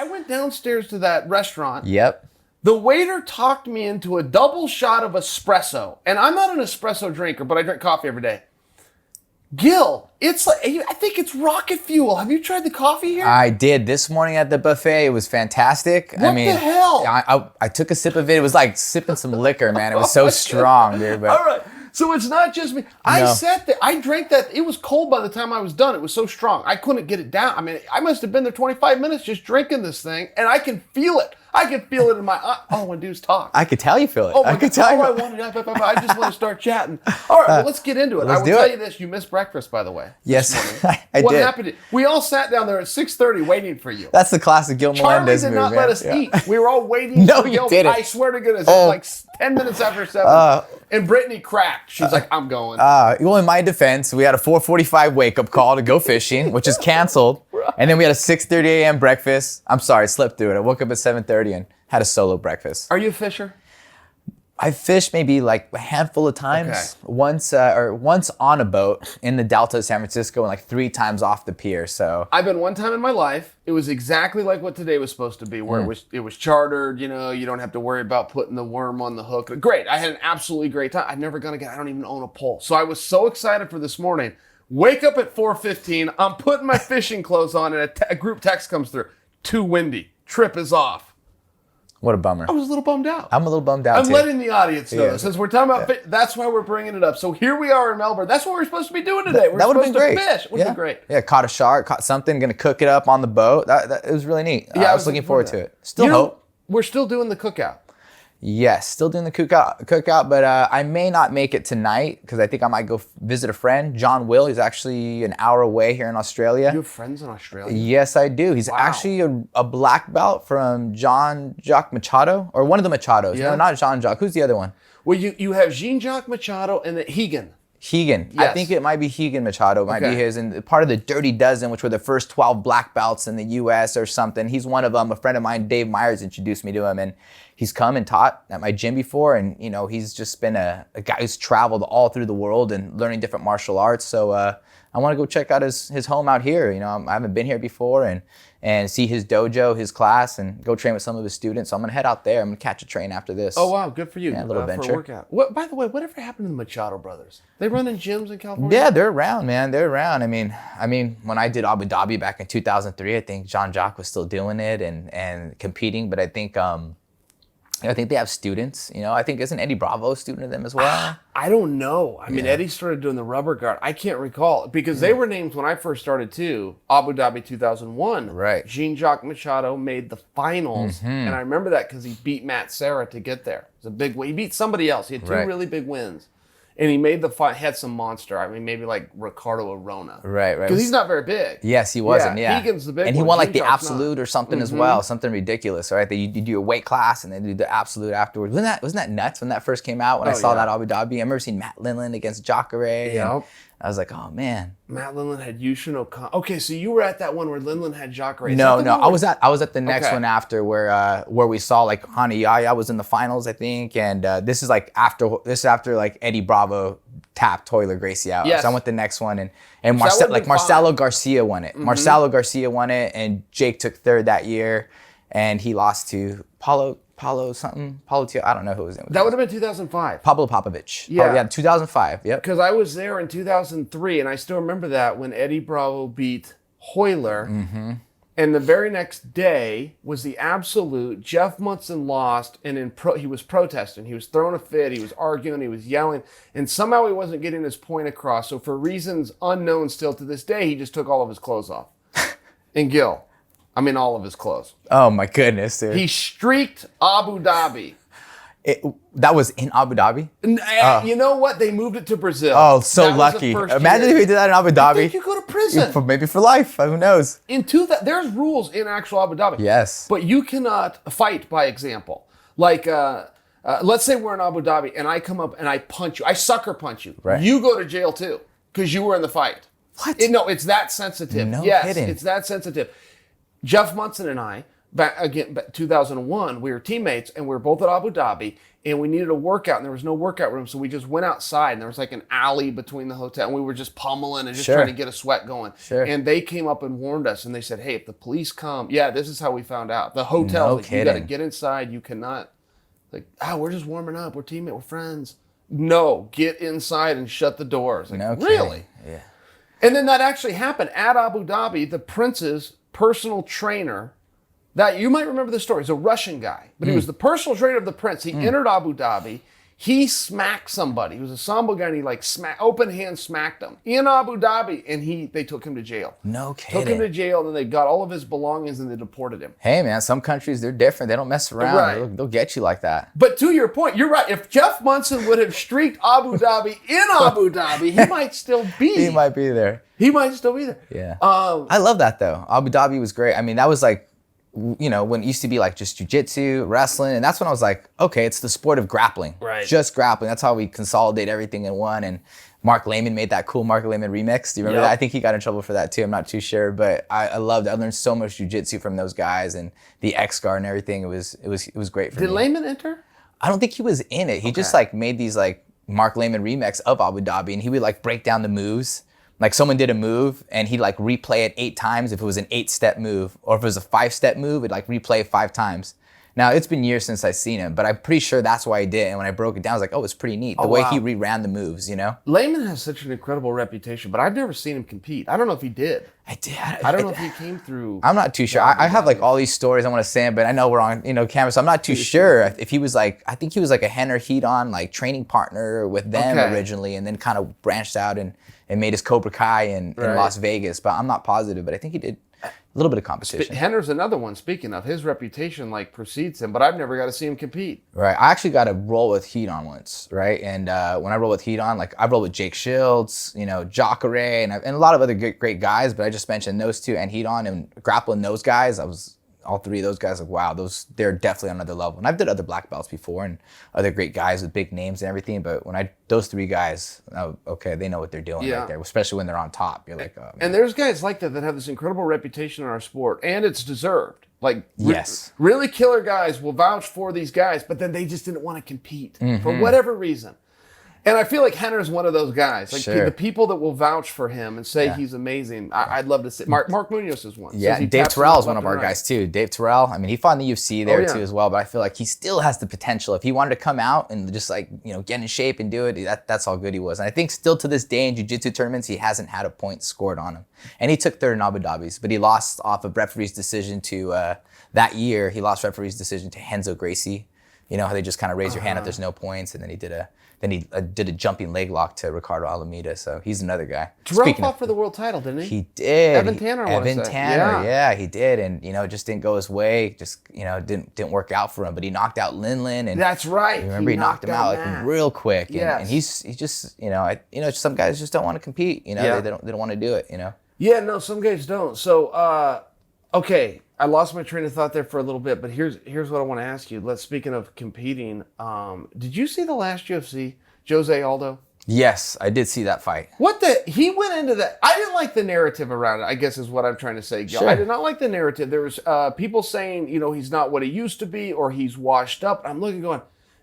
I went downstairs to that restaurant. Yep. The waiter talked me into a double shot of espresso. And I'm not an espresso drinker, but I drink coffee every day. Gil, it's like, I think it's rocket fuel. Have you tried the coffee here? I did this morning at the buffet. It was fantastic. What the hell? I took a sip of it. It was like sipping some liquor, man. It was so strong, dude. But all right. So it's not just me. I sat there. I drank that. It was cold by the time I was done. It was so strong. I couldn't get it down. I mean, I must have been there 25 minutes just drinking this thing, and I can feel it. I can feel it in my eye. Oh, when dudes talk. I could tell you feel it. Oh, I could tell you. I just want to start chatting. All right, well, let's get into it. I will tell you this. You missed breakfast, by the way. Yes, I did. What happened? We all sat down there at 6:30 waiting for you. That's the classic Gilbert Melendez move, Charlie did not let us eat. We were all waiting No, for you Gil. didn't. I swear to goodness, it was like 10 minutes after 7. And Brittany cracked. She's like, I'm going. Well, in my defense, we had a 4:45 wake-up call to go fishing, which is canceled. And then we had a 6:30 a.m. breakfast. I'm sorry, I slept through it. I woke up at 7:30 and had a solo breakfast. Are you a fisher? I fished maybe like a handful of times. Once on a boat in the Delta of San Francisco and like 3 times off the pier. So I've been one time in my life. It was exactly like what today was supposed to be, where it was chartered. You know, you don't have to worry about putting the worm on the hook. Great. I had an absolutely great time. I'm never gonna get. I don't even own a pole. So I was so excited for this morning. Wake up at 4:15. I'm putting my fishing clothes on, and a group text comes through. Too windy. Trip is off. what a bummer. I was a little bummed out. I'm a little bummed out I'm too. letting the audience know. Since we're talking about that's why we're bringing it up. So here we are in Melbourne. That's what we're supposed to be doing today. We're that would have supposed been to great. fish. Would have been great. Yeah, caught a shark, caught something, gonna cook it up on the boat. It was really neat. Yeah, I was looking forward to it. Still hope. We're still doing the cookout. Yes, still doing the cookout, but I may not make it tonight because I think I might go visit a friend, John Will. He's actually an hour away here in Australia. You have friends in Australia? Yes, I do. He's actually a black belt from Jean-Jacques Machado, or one of the Machados. Yeah. No, not Jean-Jacques. Who's the other one? Well, you have Jean-Jacques Machado and then Hegan. Yes. I think it might be Hegan Machado, might be his, and part of the Dirty Dozen, which were the first 12 black belts in the U.S. or something. He's one of them. A friend of mine, Dave Myers, introduced me to him, and he's come and taught at my gym before, and you know he's just been a guy who's traveled all through the world and learning different martial arts. So I want to go check out his home out here. You know, I haven't been here before, and see his dojo, his class, and go train with some of his students. So I'm gonna head out there. I'm gonna catch a train after this. Oh wow, good for you. Yeah, a little adventure. For a workout. What, by the way, whatever happened to the Machado brothers? They run in gyms in California? Yeah, they're around, man. They're around. I mean, when I did Abu Dhabi back in 2003, I think Jean-Jacques was still doing it and competing. But I think they have students. You know, I think isn't Eddie Bravo a student of them as well? I don't know. I mean, Eddie started doing the rubber guard. I can't recall because they were named when I first started too. Abu Dhabi 2001. Right. Jean-Jacques Machado made the finals, and I remember that because he beat Matt Serra to get there. It was a big win. He beat somebody else. He had 2 really big wins. And he made the fight, had some monster. I mean, maybe like Ricardo Arona. Right. Because he's not very big. Yes, he wasn't, yeah. Hegan's the big one. And he won like the Jean-Jacques absolute or something as well, something ridiculous, right? You do a weight class and then do the absolute afterwards. Wasn't that nuts when that first came out, when I saw that Abu Dhabi? I remember seeing Matt Linland against Jacare. Yeah. I was like, oh, man. Matt Linland had Yushin O'Connor. Okay, so you were at that one where Linland had Jacare. No. I was at the next one after where we saw like Hani Yaya was in the finals, I think. And this is after like Eddie Bravo tapped Toiler Gracie out. Yes. So I went the next one and Marcelo Garcia won it. Marcelo Garcia won it and Jake took third that year and he lost to Paulo something. I don't know who was in. That would have been 2005. Pablo Popovich. Yeah. 2005. Yep. Because I was there in 2003 and I still remember that when Eddie Bravo beat Hoyler. And the very next day was the absolute. Jeff Munson lost, and he was protesting. He was throwing a fit. He was arguing. He was yelling. And somehow he wasn't getting his point across. So for reasons unknown still to this day, he just took all of his clothes off. And Gil, all of his clothes. Oh, my goodness, dude. He streaked Abu Dhabi. That was in Abu Dhabi? You know what? They moved it to Brazil. Oh, so lucky. Imagine if we did that in Abu Dhabi. I think you go to prison. Maybe for life. Who knows? There's rules in actual Abu Dhabi. Yes. But you cannot fight by example. Like, let's say we're in Abu Dhabi and I come up and I punch you. I sucker punch you. Right. You go to jail too because you were in the fight. What? No, it's that sensitive. No yes, kidding. It's that sensitive. Jeff Munson and I back 2001, we were teammates and we were both at Abu Dhabi and we needed a workout and there was no workout room. So we just went outside and there was like an alley between the hotel and we were just pummeling and just trying to get a sweat going. And they came up and warned us and they said, hey, if the police come, this is how we found out. The hotel, you got to get inside. You cannot, we're just warming up. We're teammates. We're friends. No, get inside and shut the doors. Really? Yeah. And then that actually happened at Abu Dhabi. The prince's personal trainer, that you might remember the story. He's a Russian guy, but he was the personal trainer of the prince. He entered Abu Dhabi. He smacked somebody. He was a Sambo guy, and he open hand smacked him in Abu Dhabi, and they took him to jail. No kidding. Took him to jail, and then they got all of his belongings, and they deported him. Hey, man, some countries, they're different. They don't mess around. Right. They'll get you like that. But to your point, you're right. If Jeff Munson would have streaked Abu Dhabi in Abu Dhabi, he might still be. He might be there. He might still be there. Yeah. I love that, though. Abu Dhabi was great. I mean, that was like, when it used to be like just jiu-jitsu, wrestling, and that's when I was like, okay, it's the sport of grappling. Right. Just grappling. That's how we consolidate everything in one. And Mark Lehman made that cool Mark Lehman remix. Do you remember that? I think he got in trouble for that too. I'm not too sure, but I loved it. I learned so much jiu-jitsu from those guys and the X-Guard and everything. It was great for me. Did Lehman enter? I don't think he was in it. He just made these Mark Lehman remix of Abu Dhabi, and he would break down the moves. Like someone did a move and he'd replay it 8 times if it was an 8-step move, or if it was a 5-step move, it'd replay it 5 times. Now it's been years since I've seen him, but I'm pretty sure that's why he did. And when I broke it down, I was like, oh, it's pretty neat. The way he reran the moves, Lehman has such an incredible reputation, but I've never seen him compete. I don't know if he did. I did. I don't know if he came through. I'm not too sure. I have all these stories I want to say, but I know we're on camera, so I'm not too sure if he was I think he was a Henner Heat-On training partner with them originally, and then kind of branched out and made his Cobra Kai in Las Vegas. But I'm not positive, but I think he did a little bit of competition. Henner's another one, speaking of. His reputation precedes him, but I've never got to see him compete. Right. I actually got to roll with Heat-On once, right? And when I roll with Heat-On, I roll with Jake Shields, Jacare, and a lot of other great guys, but I just mentioned those two and Heat-On and grappling those guys. All 3 of those guys, wow, they're definitely on another level. And I've did other black belts before and other great guys with big names and everything, but those 3 guys, they know what they're doing right there, especially when they're on top. You're like, oh, man. And there's guys like that have this incredible reputation in our sport, and it's deserved. Yes. Really killer guys will vouch for these guys, but then they just didn't want to compete for whatever reason. And I feel like Henner's one of those guys. The people that will vouch for him and say he's amazing. I'd love to see. Mark Munoz is one. Yeah, Dave Terrell is one of our guys too. Dave Terrell, he fought in the UFC there too as well, but I feel like he still has the potential. If he wanted to come out and just get in shape and do it, that's how good he was. And I think still to this day in jiu-jitsu tournaments, he hasn't had a point scored on him. And he took 3rd in Abu Dhabi's, but he lost off of referee's decision to, that year, he lost referee's decision to Renzo Gracie. How they just kind of raise your hand if there's no points, and then he did a jumping leg lock to Ricardo Alameda. So he's another guy. Terrell fought for the world title, didn't he? He did. Evan Tanner, yeah, he did, and it just didn't go his way. Just didn't work out for him. But he knocked out Linlin, and that's right. Remember he knocked him out real quick. And he's just some guys just don't want to compete. They don't want to do it. Yeah, no, some guys don't. So okay. I lost my train of thought there for a little bit, but here's what I want to ask you. Speaking of competing, did you see the last UFC, Jose Aldo? Yes, I did see that fight. He went into that. I didn't like the narrative around it, I guess is what I'm trying to say, Gil. Sure. I did not like the narrative. There was people saying, he's not what he used to be or he's washed up. I'm looking going,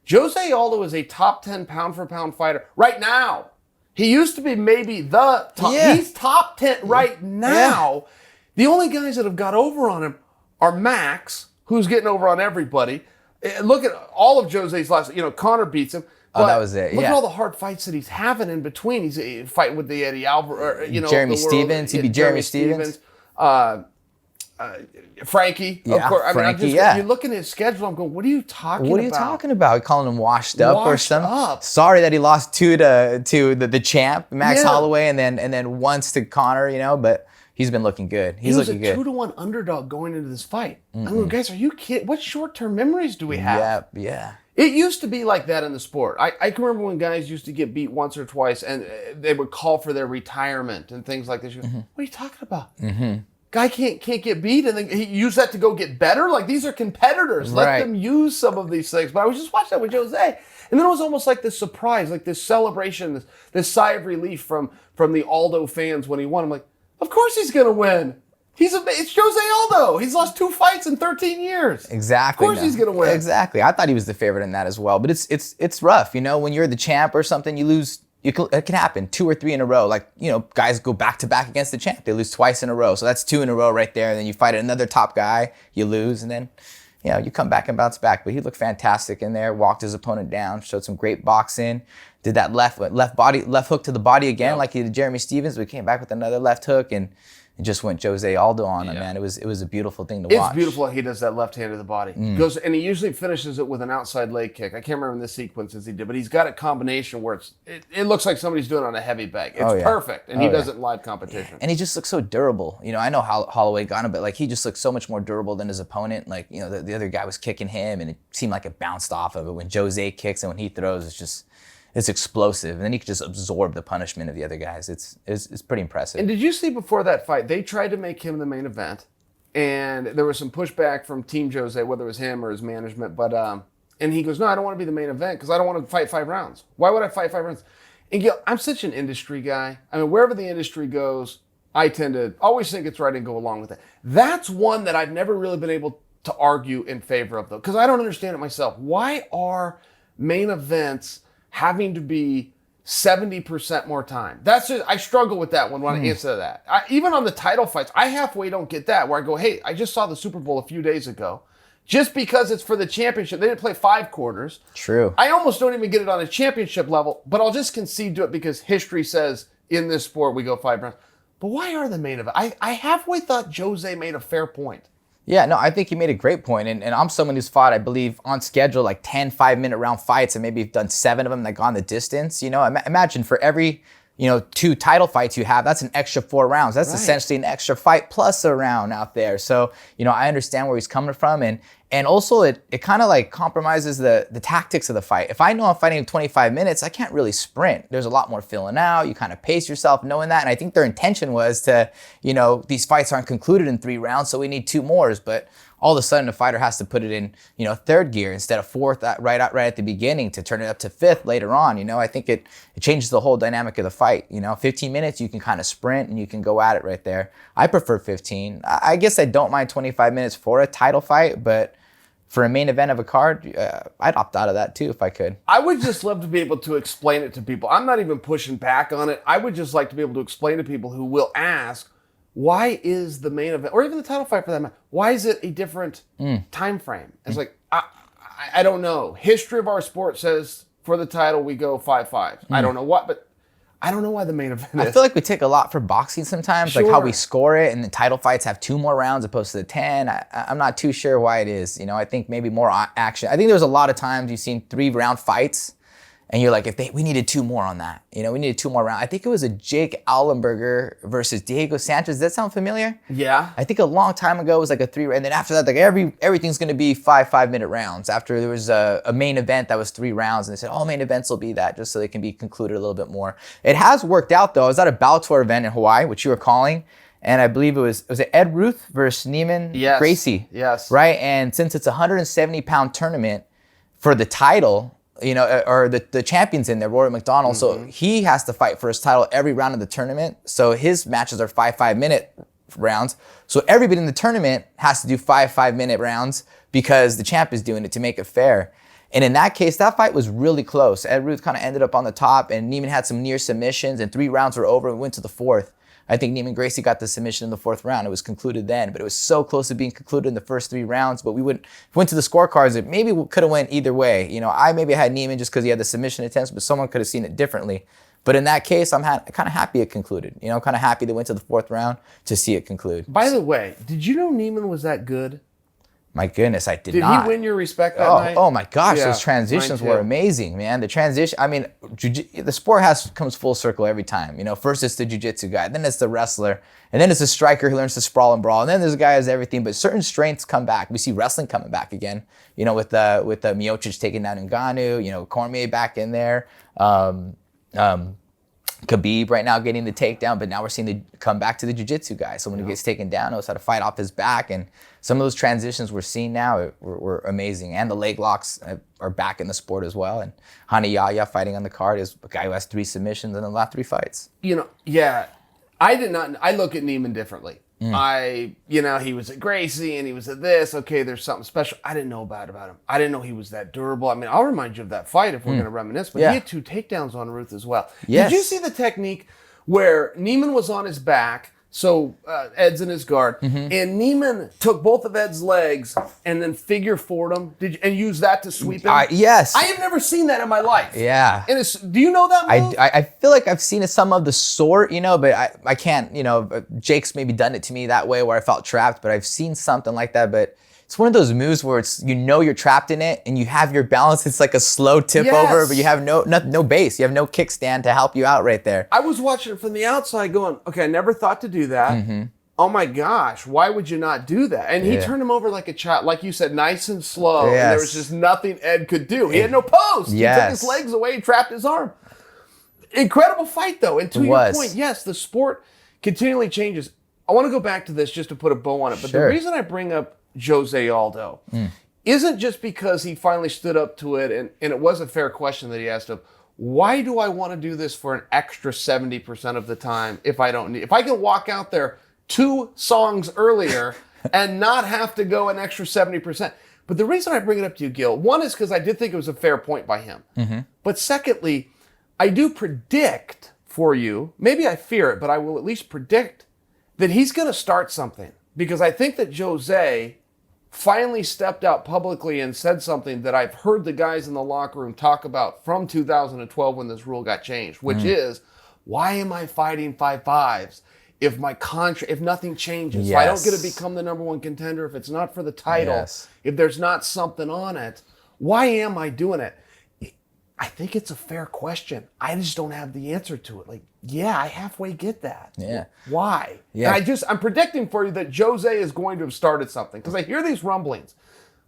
Jose Aldo is a top 10 pound for pound fighter right now. He used to be maybe the top. Yeah. He's top 10 right now. Yeah. The only guys that have got over on him are Max, who's getting over on everybody. Look at all of Jose's last, Conor beats him. But that was it. Look at all the hard fights that he's having in between. He's fighting with the Eddie Alvarez, Jeremy Stevens. He'd be Jeremy Stevens. Frankie. Yeah, of course. Frankie, you look at his schedule, I'm going, what are you talking about? What are you talking about? You're calling him washed up or something? Sorry that he lost 2 to the champ, Max Holloway, and then once to Conor, but he's been looking good. He was a 2-1 underdog going into this fight. I'm going, guys, are you kidding? What short-term memories do we have? Yeah. It used to be like that in the sport. I can remember when guys used to get beat once or twice and they would call for their retirement and things like this. You go, what are you talking about? Guy can't get beat and then he used that to go get better? These are competitors. Let them use some of these things. But I was just watching that with Jose. And then it was almost like this surprise, like this celebration, this sigh of relief from the Aldo fans when he won. I'm like, of course he's going to win. It's Jose Aldo. He's lost 2 fights in 13 years. Exactly. Of course he's going to win. Exactly. I thought he was the favorite in that as well. But it's rough. You know, when you're the champ or something, you lose. It can happen 2 or 3 in a row. Like, you know, guys go back to back against the champ. They lose twice in a row. So that's 2 in a row right there. And then you fight another top guy, you lose, and then, you know, you come back and bounce back. But he looked fantastic in there, walked his opponent down, showed some great boxing, did that left hook to the body again, like he did Jeremy Stevens. We came back with another left hook and just went Jose Aldo on him, man. It was a beautiful thing to watch. It's beautiful how he does that left hand to the body. Goes and he usually finishes it with an outside leg kick. I can't remember in the sequences he did, but he's got a combination where it looks like somebody's doing it on a heavy bag. It's perfect, and he does it in live competition. And he just looks so durable. You know, I know Holloway got him, but like he just looks so much more durable than his opponent. Like, you know, the other guy was kicking him, and it seemed like it bounced off of it. When Jose kicks and when he throws, it's explosive, and then he could just absorb the punishment of the other guys. It's pretty impressive. And did you see before that fight, they tried to make him the main event, and there was some pushback from Team Jose, whether it was him or his management, but and he goes, no, I don't want to be the main event because I don't want to fight 5 rounds. Why would I fight 5 rounds? And Gil, I'm such an industry guy. I mean, wherever the industry goes, I tend to always think it's right and go along with it. That's one that I've never really been able to argue in favor of, though, because I don't understand it myself. Why are main events having to be 70% more time? I struggle with that one when I answer that. Even on the title fights, I halfway don't get that, where I go, hey, I just saw the Super Bowl a few days ago. Just because it's for the championship, they didn't play 5 quarters. True. I almost don't even get it on a championship level, but I'll just concede to it because history says in this sport we go 5 rounds. But why are the main event? I halfway thought Jose made a fair point. Yeah, no, I think he made a great point. And I'm someone who's fought, I believe, on schedule, like 10 5-minute round fights, and maybe done 7 of them that gone the distance. You know, imagine for every, 2 title fights you have, that's an extra 4 rounds. That's essentially an extra fight plus a round out there. So, I understand where he's coming from. And also it kind of like compromises the tactics of the fight. If I know I'm fighting in 25 minutes, I can't really sprint. There's a lot more filling out. You kind of pace yourself knowing that. And I think their intention was to, these fights aren't concluded in 3 rounds, so we need 2 more. But all of a sudden, the fighter has to put it in, 3rd gear instead of 4th right at the beginning to turn it up to 5th later on. I think it changes the whole dynamic of the fight. 15 minutes, you can kind of sprint and you can go at it right there. I prefer 15. I guess I don't mind 25 minutes for a title fight, but for a main event of a card, I'd opt out of that too if I could. I would just love to be able to explain it to people. I'm not even pushing back on it. I would just like to be able to explain to people who will ask, why is the main event, or even the title fight for that matter, why is it a different time frame? It's like, I don't know. History of our sport says for the title we go 5-5. I don't know what, but I don't know why the main event is. I feel like we take a lot for boxing sometimes, like how we score it, and the title fights have 2 more rounds opposed to the 10. I'm not too sure why it is. I think maybe more action. I think there's a lot of times you've seen 3-round fights, and you're like, we needed 2 more on that. We needed 2 more rounds. I think it was a Jake Allenberger versus Diego Sanchez. Does that sound familiar? Yeah. I think a long time ago it was like a 3, and then after that, like everything's going to be 5-minute rounds. After there was a main event that was 3 rounds, and they said, main events will be that, just so they can be concluded a little bit more. It has worked out though. I was at a Bellator event in Hawaii, which you were calling, and I believe it was Ed Ruth versus Neiman Gracie. Yes. Right, and since it's a 170-pound tournament for the title, or the champion's in there, Rory McDonald. So he has to fight for his title every round of the tournament. So his matches are 5-minute rounds. So everybody in the tournament has to do 5-minute rounds because the champ is doing it to make it fair. And in that case, that fight was really close. Ed Ruth kind of ended up on the top, and Neiman had some near submissions, and 3 rounds were over and we went to the 4th. I think Neiman Gracie got the submission in the 4th round. It was concluded then, but it was so close to being concluded in the first 3 rounds. But we went to the scorecards. It maybe could have went either way. I maybe had Neiman just because he had the submission attempts, but someone could have seen it differently. But in that case, I'm kind of happy it concluded. I'm kind of happy they went to the 4th round to see it conclude. By the way, did you know Neiman was that good? My goodness, I did not. Did he win your respect that night? Oh my gosh, those transitions were amazing, man. The transition, I mean, the sport comes full circle every time. First it's the jiu-jitsu guy, then it's the wrestler, and then it's the striker who learns to sprawl and brawl, and then there's a guy who has everything, but certain strengths come back. We see wrestling coming back again, with the Miocic taking down Ngannou, Cormier back in there. Khabib right now getting the takedown, but now we're seeing the come back to the jiu-jitsu guy. So when he gets taken down, knows how to fight off his back. And some of those transitions we're seeing now were amazing. And the leg locks are back in the sport as well. And Hani Yahya fighting on the card is a guy who has 3 submissions in the last 3 fights. I did not. I look at Neiman differently. He was at Gracie and he was at this. Okay, there's something special. I didn't know about him. I didn't know he was that durable. I mean, I'll remind you of that fight if we're going to reminisce. But he had 2 takedowns on Ruth as well. Yes. Did you see the technique where Neiman was on his back? So Ed's in his guard, and Neiman took both of Ed's legs and then figure forward him. And use that to sweep him? Yes. I have never seen that in my life. Yeah. And do you know that move? I feel like I've seen some of the sort, but I can't, Jake's maybe done it to me that way where I felt trapped, but I've seen something like that. But it's one of those moves where it's, you're trapped in it and you have your balance. It's like a slow tip over, but you have no base. You have no kickstand to help you out right there. I was watching it from the outside going, okay, I never thought to do that. Oh my gosh, why would you not do that? And he turned him over like a child, like you said, nice and slow. Yes. And there was just nothing Ed could do. He had no post. He took his legs away and trapped his arm. Incredible fight though. And to your point, yes, the sport continually changes. I want to go back to this just to put a bow on it. But the reason I bring up Jose Aldo isn't just because he finally stood up to it, and it was a fair question that he asked him. Why do I want to do this for an extra 70% of the time if I don't need? If I can walk out there 2 songs earlier and not have to go an extra 70%. But the reason I bring it up to you, Gil, one is because I did think it was a fair point by him. But secondly, I do predict for you, maybe I fear it, but I will at least predict that he's going to start something. Because I think that Jose finally stepped out publicly and said something that I've heard the guys in the locker room talk about from 2012 when this rule got changed, which is, why am I fighting 5-5s if if nothing changes? If I don't get to become the number 1 contender, if it's not for the title, if there's not something on it, why am I doing it? I think it's a fair question. I just don't have the answer to it. Like, yeah, I halfway get that. Yeah. Why? Yeah. And I'm predicting for you that Jose is going to have started something because I hear these rumblings.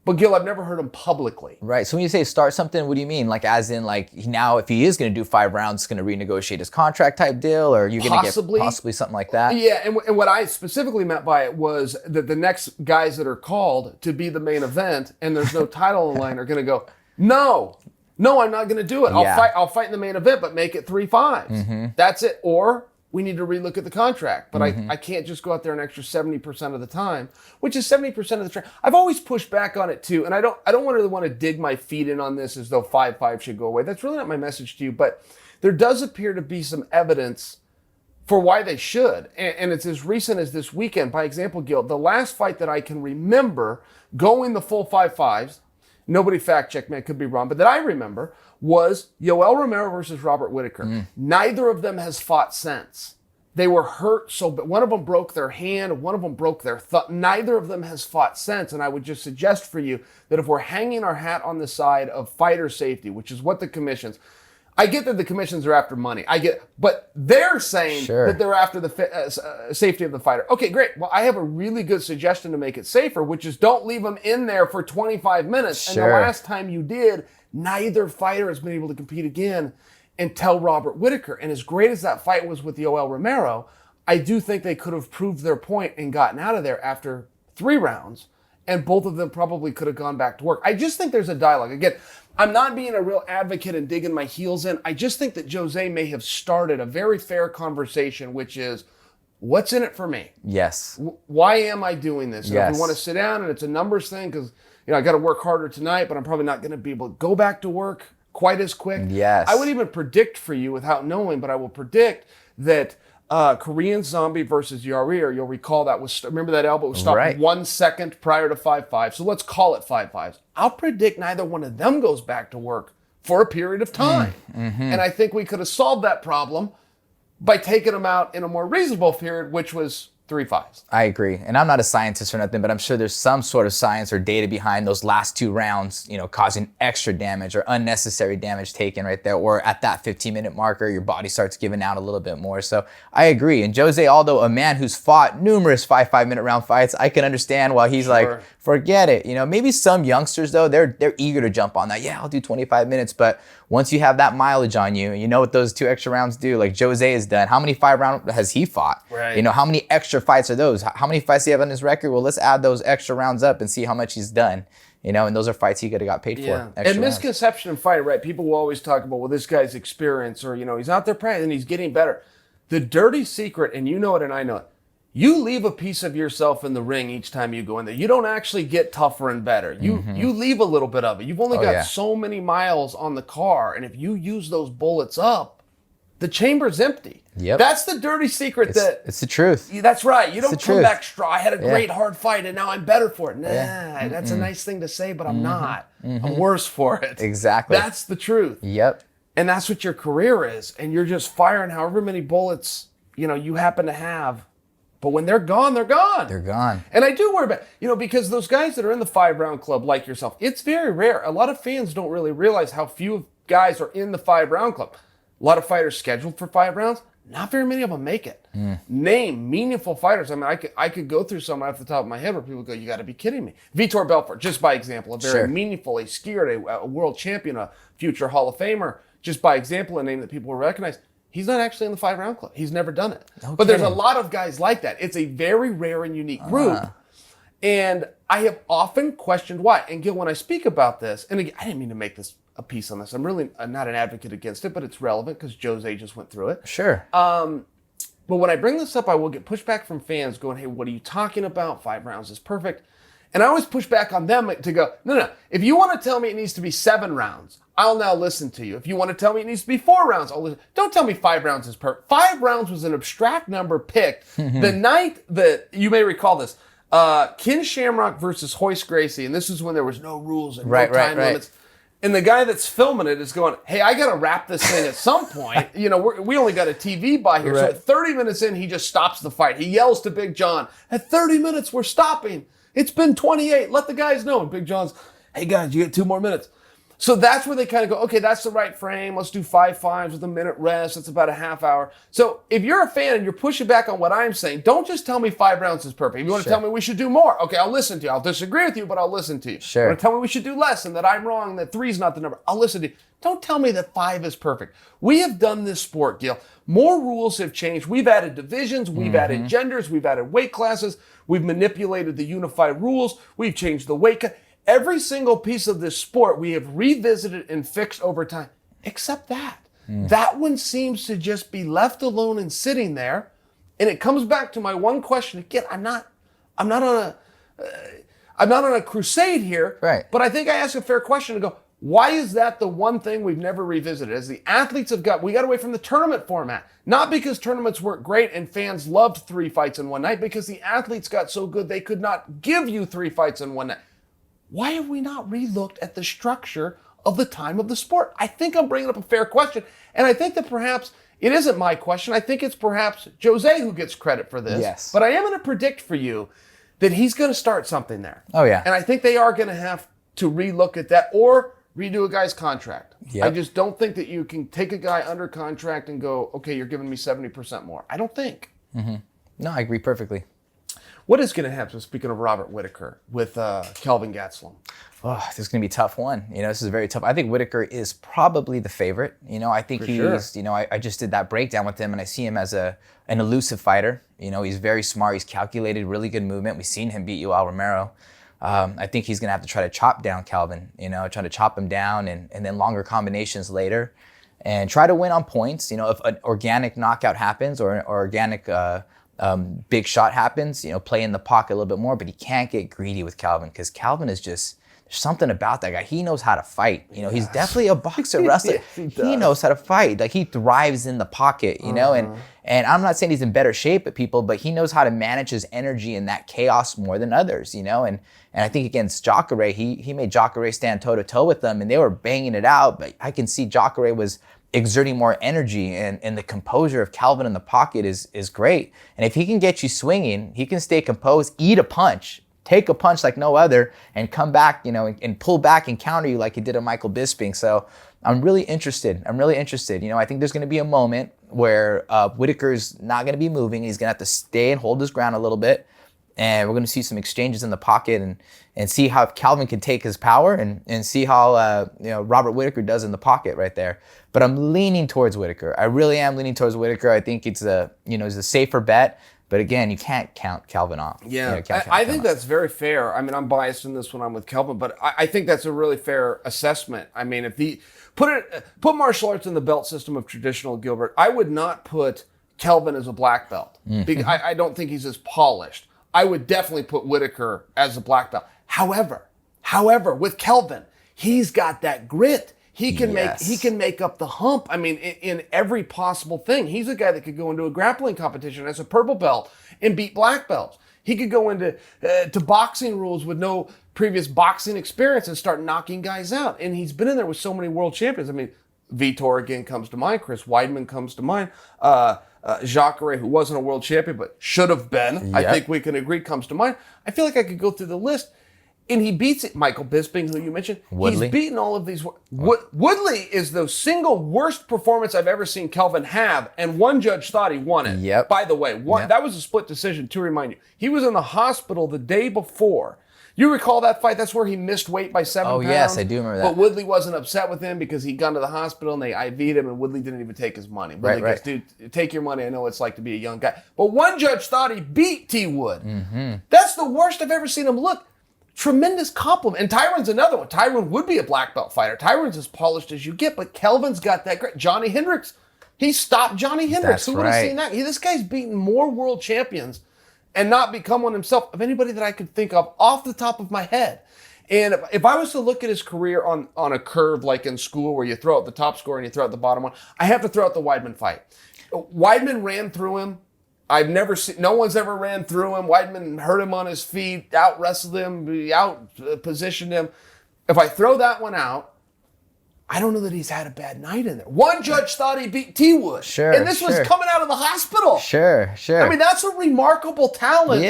But Gil, I've never heard him publicly. Right. So when you say start something, what do you mean? Like, as in, like, now if he is going to do 5 rounds, it's going to renegotiate his contract type deal, or you're going to get possibly something like that? Yeah. And what I specifically meant by it was that the next guys that are called to be the main event and there's no title on the line are going to go, no, I'm not going to do it. I'll fight in the main event, but make it 3-5s. That's it. Or we need to relook at the contract. But I can't just go out there an extra 70% of the time, which is 70% of the time. I've always pushed back on it too, and I don't really want to dig my feet in on this as though 5-5 should go away. That's really not my message to you. But there does appear to be some evidence for why they should. And it's as recent as this weekend. By example, Gil, the last fight that I can remember going the full 5-5s, nobody fact check me, I could be wrong, but that I remember was Yoel Romero versus Robert Whittaker. Neither of them has fought since. They were hurt, but one of them broke their hand, one of them broke their thumb. Neither of them has fought since, and I would just suggest for you that if we're hanging our hat on the side of fighter safety, which is what the commissions, I get that the commissions are after money. But they're saying that they're after the safety of the fighter. Okay, great. Well, I have a really good suggestion to make it safer, which is don't leave them in there for 25 minutes. And the last time you did, neither fighter has been able to compete again until Robert Whittaker. And as great as that fight was with Yoel Romero, I do think they could have proved their point and gotten out of there after 3 rounds. And both of them probably could have gone back to work. I just think there's a dialogue. Again, I'm not being a real advocate and digging my heels in. I just think that Jose may have started a very fair conversation, which is, what's in it for me? Yes. Why am I doing this? And if we want to sit down and it's a numbers thing, because I got to work harder tonight, but I'm probably not going to be able to go back to work quite as quick. Yes. I would even predict for you without knowing, but I will predict that Korean Zombie versus Yarir, you'll recall that remember that elbow was stopped 1 second prior to 5-5. So let's call it 5-5s. I'll predict neither one of them goes back to work for a period of time. And I think we could have solved that problem by taking them out in a more reasonable period, which was 3-5s. I agree. And I'm not a scientist or nothing, but I'm sure there's some sort of science or data behind those last 2 rounds, causing extra damage or unnecessary damage taken right there. Or at that 15-minute marker, your body starts giving out a little bit more. So I agree. And Jose Aldo, a man who's fought numerous 5-5-minute round fights, I can understand why he's like, forget it. Maybe some youngsters, though, they're eager to jump on that. Yeah, I'll do 25 minutes. But once you have that mileage on you, and you know what those 2 extra rounds do, like Jose has done, how many 5-round has he fought? Right. How many extra fights are those? How many fights do you have on his record? Well, let's add those extra rounds up and see how much he's done. And those are fights he could have got paid for. And misconception in fighting, right? People will always talk about, well, this guy's experience, or, he's out there practicing and he's getting better. The dirty secret, and you know it and I know it, you leave a piece of yourself in the ring each time you go in there. You don't actually get tougher and better. You leave a little bit of it. You've only got so many miles on the car, and if you use those bullets up, the chamber's empty. Yep. That's the dirty secret. It's the truth. That's right. You don't come back strong. I had a great hard fight, and now I'm better for it. Nah, that's a nice thing to say, but I'm not. I'm worse for it. Exactly. That's the truth. Yep. And that's what your career is, and you're just firing however many bullets you happen to have. But when they're gone, they're gone. They're gone. And I do worry about, because those guys that are in the 5-round club like yourself, it's very rare. A lot of fans don't really realize how few guys are in the 5-round club. A lot of fighters scheduled for 5 rounds, not very many of them make it. Name meaningful fighters. I mean, I could go through some off the top of my head where people go, you got to be kidding me. Vitor Belfort, just by example, a very meaningful, a skier, a world champion, a future Hall of Famer, just by example, a name that people will recognize. He's not actually in the 5-round club. He's never done it. Okay. But there's a lot of guys like that. It's a very rare and unique group. And I have often questioned why. And Gil, when I speak about this, and again, I didn't mean to make this a piece on this. I'm not an advocate against it, but it's relevant because Jose just went through it. Sure. But when I bring this up, I will get pushback from fans going, hey, what are you talking about? 5 rounds is perfect. And I always push back on them to go, no. If you want to tell me it needs to be 7 rounds, I'll now listen to you. If you want to tell me it needs to be 4 rounds, I'll listen. Don't tell me 5 rounds is perfect. 5 rounds was an abstract number picked the night that, you may recall this, Ken Shamrock versus Royce Gracie, and this is when there was no rules and no time limits. And the guy that's filming it is going, hey, I got to wrap this thing at some point. We only got a TV by here. So at 30 minutes in, he just stops the fight. He yells to Big John, at 30 minutes, we're stopping. It's been 28. Let the guys know. And Big John's, hey, guys, you get 2 more minutes. So that's where they kind of go, okay, that's the right frame. Let's do 5 fives with a minute rest. It's about a half hour. So if you're a fan and you're pushing back on what I'm saying, don't just tell me 5 rounds is perfect. If you want to tell me we should do more, okay, I'll listen to you. I'll disagree with you, but I'll listen to you. Sure. You want to tell me we should do less and that I'm wrong and that 3 is not the number, I'll listen to you. Don't tell me that 5 is perfect. We have done this sport, Gil. More rules have changed. We've added divisions. We've added genders. We've added weight classes. We've manipulated the unified rules. We've changed the weight cut. Every single piece of this sport we have revisited and fixed over time, except that. That one seems to just be left alone and sitting there. And it comes back to my one question. Again, I'm not on a crusade here. Right. But I think I ask a fair question to go, why is that the one thing we've never revisited? As the athletes we got away from the tournament format. Not because tournaments weren't great and fans loved 3 fights in one night, because the athletes got so good they could not give you 3 fights in one night. Why have we not relooked at the structure of the time of the sport? I think I'm bringing up a fair question. And I think that perhaps it isn't my question. I think it's perhaps Jose who gets credit for this. Yes. But I am going to predict for you that he's going to start something there. Oh, yeah. And I think they are going to have to relook at that or redo a guy's contract. Yep. I just don't think that you can take a guy under contract and go, okay, you're giving me 70% more. I don't think. No, I agree perfectly. What is going to happen, speaking of Robert Whittaker, with Kelvin Gastelum? Oh, this is going to be a tough one. This is very tough. I think Whittaker is probably the favorite. I think he's, I just did that breakdown with him, and I see him as an elusive fighter. He's very smart. He's calculated, really good movement. We've seen him beat Yoel Romero. I think he's going to have to try to chop down Kelvin, try to chop him down and then longer combinations later and try to win on points. If an organic knockout happens or an organic big shot happens, play in the pocket a little bit more, but he can't get greedy with Kelvin because Kelvin is just, there's something about that guy. He knows how to fight. He's definitely a boxer, wrestler. He knows how to fight. Like he thrives in the pocket, and I'm not saying he's in better shape at people, but he knows how to manage his energy in that chaos more than others, and I think against Jacare, he made Jacare stand toe to toe with them and they were banging it out, but I can see Jacare was exerting more energy and the composure of Kelvin in the pocket is great. And if he can get you swinging, he can stay composed, eat a punch, take a punch like no other, and come back, and pull back and counter you like he did to Michael Bisping. So I'm really interested. I think there's going to be a moment where Whittaker's not going to be moving. He's going to have to stay and hold his ground a little bit. And we're going to see some exchanges in the pocket and see how Kelvin can take his power and see how Robert Whittaker does in the pocket right there. But I'm leaning towards Whittaker. I really am leaning towards Whittaker. I think it's it's a safer bet. But again, you can't count Kelvin off. Yeah, I think that's very fair. I mean, I'm biased in this when I'm with Kelvin, but I think that's a really fair assessment. I mean, if put martial arts in the belt system of traditional Gilbert, I would not put Kelvin is a black belt. I don't think he's as polished. I would definitely put Whitaker as a black belt. However, with Kelvin, he's got that grit. He can make up the hump. I mean, in every possible thing. He's a guy that could go into a grappling competition as a purple belt and beat black belts. He could go into to boxing rules with no previous boxing experience and start knocking guys out. And he's been in there with so many world champions. I mean, Vitor again comes to mind. Chris Weidman comes to mind. Jacare, who wasn't a world champion but should have been, I think we can agree, comes to mind. I feel like I could go through the list. And he beats it. Michael Bisping, who you mentioned, Woodley. He's beaten all of these. Woodley is the single worst performance I've ever seen Kelvin have, and one judge thought he won it. Yep. By the way, that was a split decision, to remind you. He was in the hospital the day before. You recall that fight? That's where he missed weight by 7 pounds. Oh, yes, I do remember that. But Woodley wasn't upset with him because he'd gone to the hospital and they IV'd him, and Woodley didn't even take his money. Woodley goes, dude, take your money. I know what it's like to be a young guy. But one judge thought he beat T. Wood. Mm-hmm. That's the worst I've ever seen him look. Tremendous compliment. And Tyron's another one. Tyron would be a black belt fighter. Tyron's as polished as you get, but Kelvin's got that great. Johnny Hendricks, he stopped Johnny Hendricks. Who would have seen that? This guy's beaten more world champions and not become one himself of anybody that I could think of off the top of my head. And if I was to look at his career on a curve like in school where you throw out the top score and you throw out the bottom one, I have to throw out the Weidman fight. Weidman ran through him. I've never seen, no one's ever ran through him. Weidman hurt him on his feet, out wrestled him, out positioned him. If I throw that one out, I don't know that he's had a bad night in there. One judge thought he beat T. Wood. Sure. And this was coming out of the hospital. Sure. I mean, that's a remarkable talent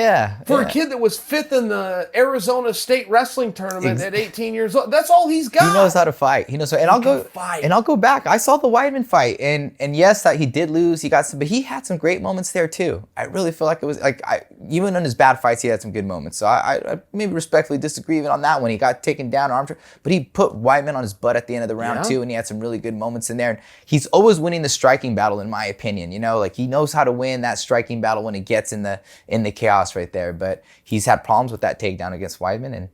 for a kid that was 5th in the Arizona State Wrestling Tournament at 18 years old. That's all he's got. He knows how to fight. He knows how, and I'll go back. I saw the Weidman fight, and yes, that he did lose. He got some, but he had some great moments there too. I really feel like it was like even in his bad fights, he had some good moments. So I maybe respectfully disagree even on that one. He got taken down but he put Weidman on his butt at the end of the round too, and he had some really good moments in there. And he's always winning the striking battle, in my opinion. You know, like he knows how to win that striking battle when it gets in the chaos right there. But he's had problems with that takedown against Weidman,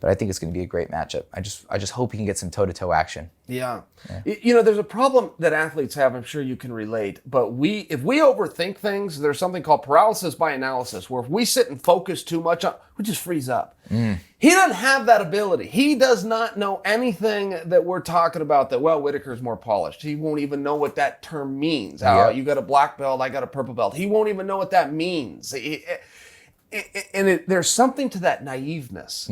but I think it's going to be a great matchup. I just hope he can get some toe-to-toe action. Yeah. You know, there's a problem that athletes have, I'm sure you can relate, but if we overthink things, there's something called paralysis by analysis, where if we sit and focus too much on, we just freeze up. He doesn't have that ability. He does not know anything that we're talking about that, well, Whitaker's more polished. He won't even know what that term means. You got a black belt, I got a purple belt. He won't even know what that means. There's something to that naiveness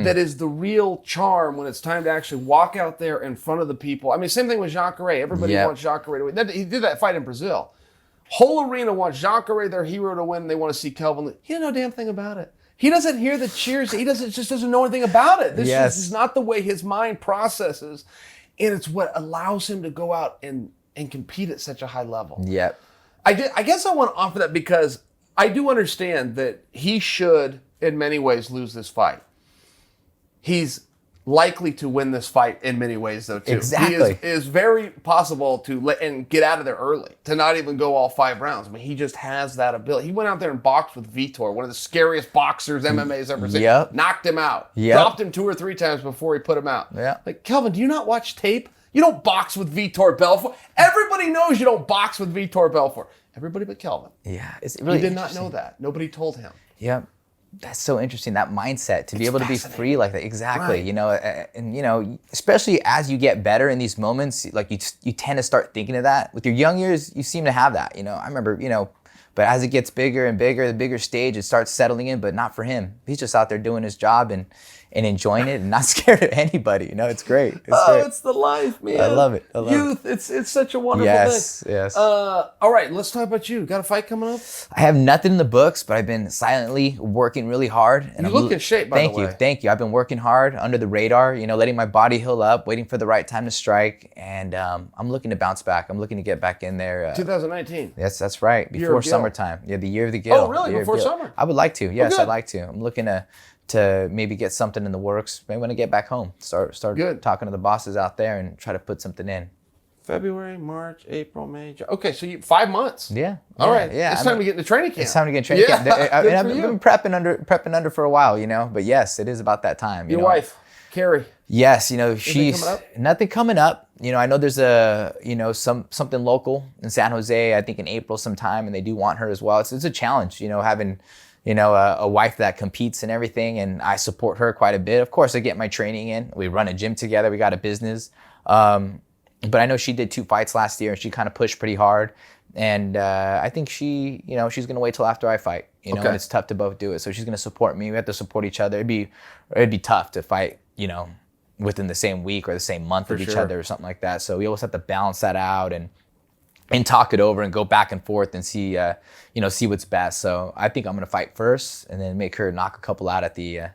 that is the real charm when it's time to actually walk out there in front of the people. I mean, same thing with Jacare. Everybody wants Jacare to win. He did that fight in Brazil. Whole arena wants Jacare, their hero, to win. They want to see Kelvin. He doesn't know a damn thing about it. He doesn't hear the cheers. He just doesn't know anything about it. This is not the way his mind processes, and it's what allows him to go out and compete at such a high level. Yep. I guess I want to offer that because I do understand that he should, in many ways, lose this fight. He's likely to win this fight in many ways, though, too. Exactly. He is very possible to get out of there early, to not even go all 5 rounds. I mean, he just has that ability. He went out there and boxed with Vitor, one of the scariest boxers MMA's ever seen. Knocked him out. Dropped him 2 or 3 times before he put him out. Like, Kelvin, do you not watch tape? You don't box with Vitor Belfort. Everybody knows you don't box with Vitor Belfort. Everybody but Kelvin. Yeah, it's really He did not know that. Nobody told him. Yeah. That's so interesting, that mindset, to be able to be free like that. Exactly. Right. You know, and you know, especially as you get better in these moments, like you tend to start thinking of that. With your young years, you seem to have that. You know, I remember, you know, but as it gets bigger and bigger, the bigger stage, it starts settling in, but not for him. He's just out there doing his job and enjoying it and not scared of anybody. You know, it's great. It's the life, man. I love it. Youth, it's such a wonderful thing. Yes. All right, let's talk about you. Got a fight coming up? I have nothing in the books, but I've been silently working really hard. And you look in shape, by the way. Thank you. I've been working hard under the radar, you know, letting my body heal up, waiting for the right time to strike. And I'm looking to bounce back. I'm looking to get back in there. 2019. Yes, that's right. Before summertime. Yeah, the year of the Gill. Oh, really? Before summer? I would like to. Yes, I'd like to. I'm looking to maybe get something in the works. Maybe when I get back home, start talking to the bosses out there and try to put something in. February, March, April, May. Okay, so 5 months. Yeah. All right. Yeah. It's time to get into training camp. It's time to get in training camp. Good I've for you. been prepping under for a while, But yes, it is about that time. Your wife, Carrie. Yes, she's nothing coming up. I know there's something local in San Jose, I think in April sometime, and they do want her as well. It's a challenge, having, a wife that competes and everything, and I support her quite a bit. Of course, I get my training in. We run a gym together. We got a business. But I know she did 2 fights last year, and she kind of pushed pretty hard. And I think she's going to wait till after I fight, and it's tough to both do it. So she's going to support me. We have to support each other. It'd be tough to fight, within the same week or the same month of each other or something like that. So we always have to balance that out and talk it over and go back and forth and see what's best. So I think I'm going to fight first and then make her knock a couple out at the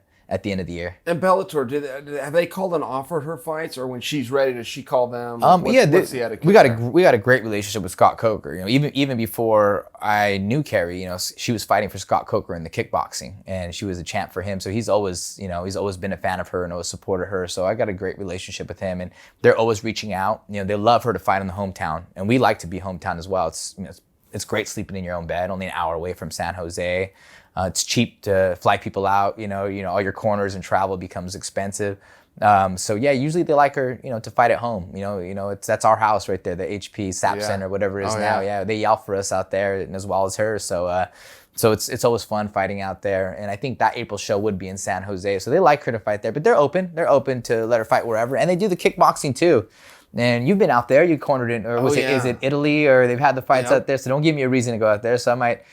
end of the year. And Bellator, have they called and offered her fights, or when she's ready, does she call them? What's the attitude? We got a great relationship with Scott Coker. Even before I knew Carrie, she was fighting for Scott Coker in the kickboxing, and she was a champ for him. So he's always been a fan of her and always supported her. So I got a great relationship with him, and they're always reaching out. They love her to fight in the hometown, and we like to be hometown as well. It's great sleeping in your own bed, only an hour away from San Jose. It's cheap to fly people out. All your corners and travel becomes expensive. So yeah, usually they like her, to fight at home. That's our house right there, the HP SAP Center, whatever it is now. Yeah, they yell for us out there, and as well as her. So it's always fun fighting out there. And I think that April show would be in San Jose, so they like her to fight there. But they're open to let her fight wherever, and they do the kickboxing too. And you've been out there, you cornered in, or is it Italy, or they've had the fights out there. So don't give me a reason to go out there. So I might,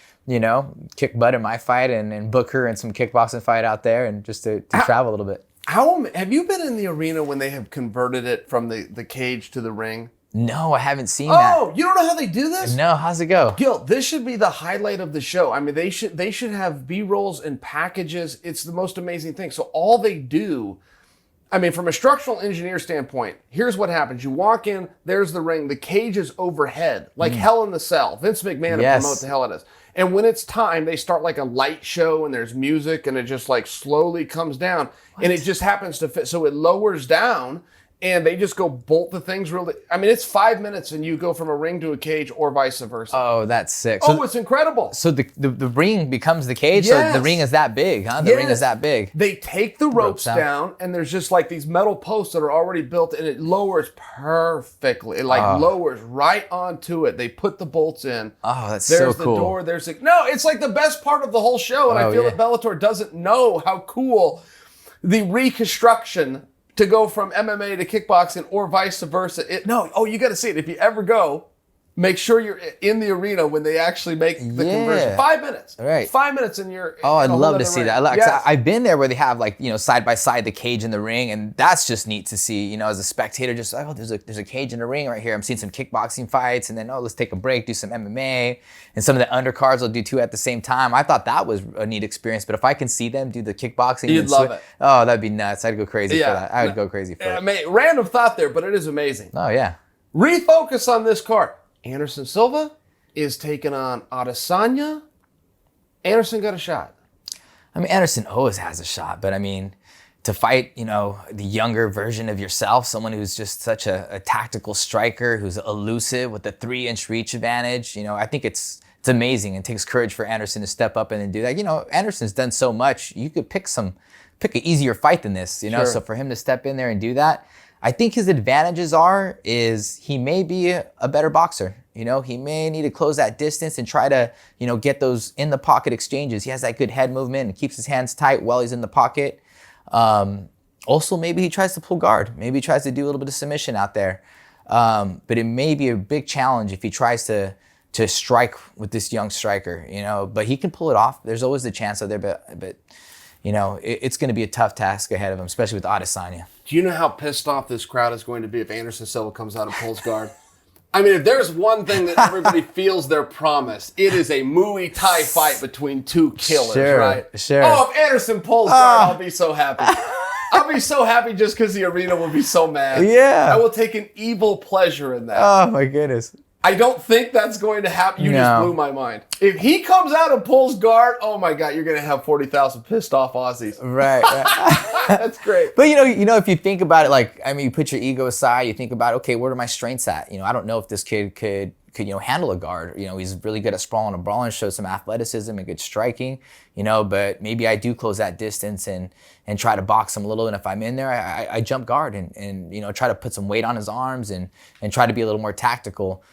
kick butt in my fight and book her in some kickboxing fight out there, and just to travel a little bit. Have you been in the arena when they have converted it from the cage to the ring? No, I haven't seen that. Oh, you don't know how they do this? No, how's it go? Gil, this should be the highlight of the show. I mean, they should have B-rolls and packages. It's the most amazing thing. So all they do, from a structural engineer standpoint, here's what happens. You walk in, there's the ring. The cage is overhead, like Hell in the Cell. Vince McMahon to promote the hell it is. And when it's time, they start like a light show, and there's music, and it just like slowly comes down. And it just happens to fit. So it lowers down, and they just go bolt the things really. It's 5 minutes, and you go from a ring to a cage, or vice versa. Oh, that's sick. It's incredible. So the ring becomes the cage? Yes. So the ring is that big, huh? The ring is that big. They take the ropes down, and there's just like these metal posts that are already built, and it lowers perfectly. It lowers right onto it. They put the bolts in. Oh, that's so cool. There's the door. It's like the best part of the whole show, and I feel that Bellator doesn't know how cool the reconstruction to go from MMA to kickboxing or vice versa. You got to see it. If you ever go, make sure you're in the arena when they actually make the conversion. 5 minutes. Right. 5 minutes and you're I'd love to see that. I've been there where they have side by side the cage and the ring, and that's just neat to see, as a spectator, just there's a cage and a ring right here. I'm seeing some kickboxing fights, and then let's take a break, do some MMA, and some of the undercards will do two at the same time. I thought that was a neat experience, but if I can see them do the kickboxing, you'd love it. Oh, that'd be nuts. I'd go crazy for that. I would go crazy for it. Random thought there, but it is amazing. Oh yeah. Refocus on this card. Anderson Silva is taking on Adesanya. Anderson got a shot. Anderson always has a shot, but to fight, the younger version of yourself, someone who's just such a tactical striker, who's elusive with a 3-inch reach advantage, I think it's amazing, and takes courage for Anderson to step up and do that. Anderson's done so much. You could pick an easier fight than this, Sure. So for him to step in there and do that, I think his advantages is he may be a better boxer. He may need to close that distance and try to, get those in the pocket exchanges. He has that good head movement and keeps his hands tight while he's in the pocket. Also, maybe he tries to pull guard. Maybe he tries to do a little bit of submission out there. But it may be a big challenge if he tries to strike with this young striker, but he can pull it off. There's always the chance out there, but it's going to be a tough task ahead of him, especially with Adesanya. Do you know how pissed off this crowd is going to be if Anderson Silva comes out and pulls guard? If there's one thing that everybody feels they're promised, it is a Muay Thai fight between two killers, right? Sure. Oh, if Anderson pulls guard, I'll be so happy. I'll be so happy just because the arena will be so mad. Yeah. I will take an evil pleasure in that. Oh, my goodness. I don't think that's going to happen. You No. just blew my mind. If he comes out and pulls guard, oh my God, you're going to have 40,000 pissed off Aussies. Right. That's great. But if you think about it, like, I mean, you put your ego aside, you think about, okay, where are my strengths at? I don't know if this kid could handle a guard. He's really good at sprawling and brawling, shows some athleticism and good striking, but maybe I do close that distance and try to box him a little. And if I'm in there, I jump guard and try to put some weight on his arms and try to be a little more tactical.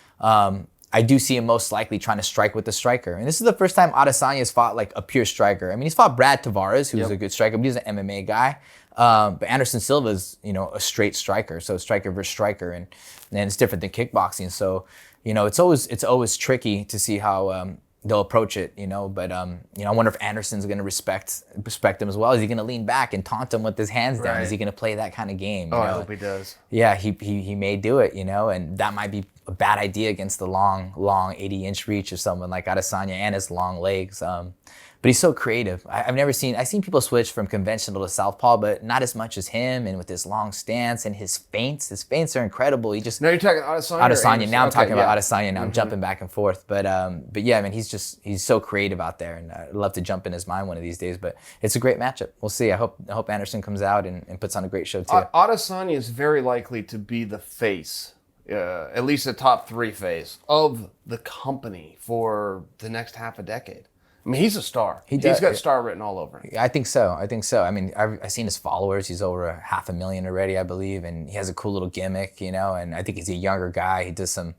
I do see him most likely trying to strike with the striker. And this is the first time Adesanya has fought like a pure striker. I mean, he's fought Brad Tavares, who's a good striker, but he's an MMA guy. But Anderson Silva is, a straight striker. So striker versus striker. And it's different than kickboxing. So, it's always tricky to see how they'll approach it, But I wonder if Anderson's going to respect him as well. Is he going to lean back and taunt him with his hands down? Right. Is he going to play that kind of game? I hope he does. Yeah, he may do it, and that might be a bad idea against the long 80-inch reach of someone like Adesanya and his long legs. But he's so creative. I've seen people switch from conventional to southpaw, but not as much as him. And with his long stance and his feints are incredible. Now you're talking Adesanya. Adesanya. Now I'm talking about Adesanya. Now I'm jumping back and forth. But yeah, I mean, he's so creative out there, and I'd love to jump in his mind one of these days. But it's a great matchup. We'll see. I hope Anderson comes out and puts on a great show too. Adesanya is very likely to be the face. At least the top 3 face of the company for the next half a decade. I mean, he's a star. He's got star written all over him. I think so. I mean, I've seen his followers. He's over 500,000 already, I believe, and he has a cool little gimmick, and I think he's a younger guy. He does some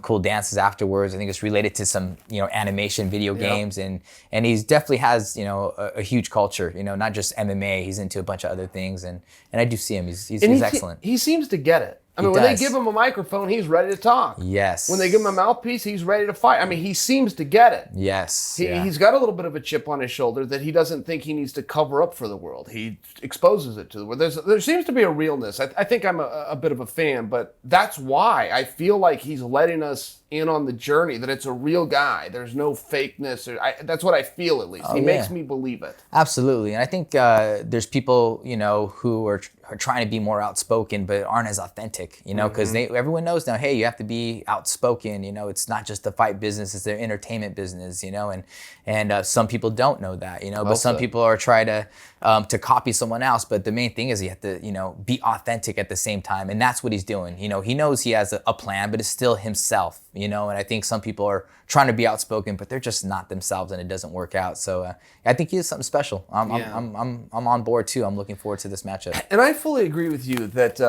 cool dances afterwards. I think it's related to some, animation video games, and he definitely has, a huge culture, not just MMA. He's into a bunch of other things, and I do see him. He's excellent. He seems to get it. I mean, when they give him a microphone, he's ready to talk. Yes. When they give him a mouthpiece, he's ready to fight. I mean, he seems to get it. Yes. He's got a little bit of a chip on his shoulder that he doesn't think he needs to cover up for the world. He exposes it to the world. There seems to be a realness. I think I'm a bit of a fan, but that's why I feel like he's letting us in on the journey, that it's a real guy. There's no fakeness. That's what I feel, at least. He makes me believe it. Absolutely. And I think there's people, who are trying to be more outspoken but aren't as authentic, because everyone knows now, hey, you have to be outspoken. It's not just the fight business, it's their entertainment business, and some people don't know that, but some people are trying to copy someone else. But the main thing is you have to, be authentic at the same time. And that's what he's doing. He knows he has a plan, but it's still himself, and I think some people are trying to be outspoken, but they're just not themselves, and it doesn't work out. So I think he is something special. I'm on board too. I'm looking forward to this matchup. And I fully agree with you that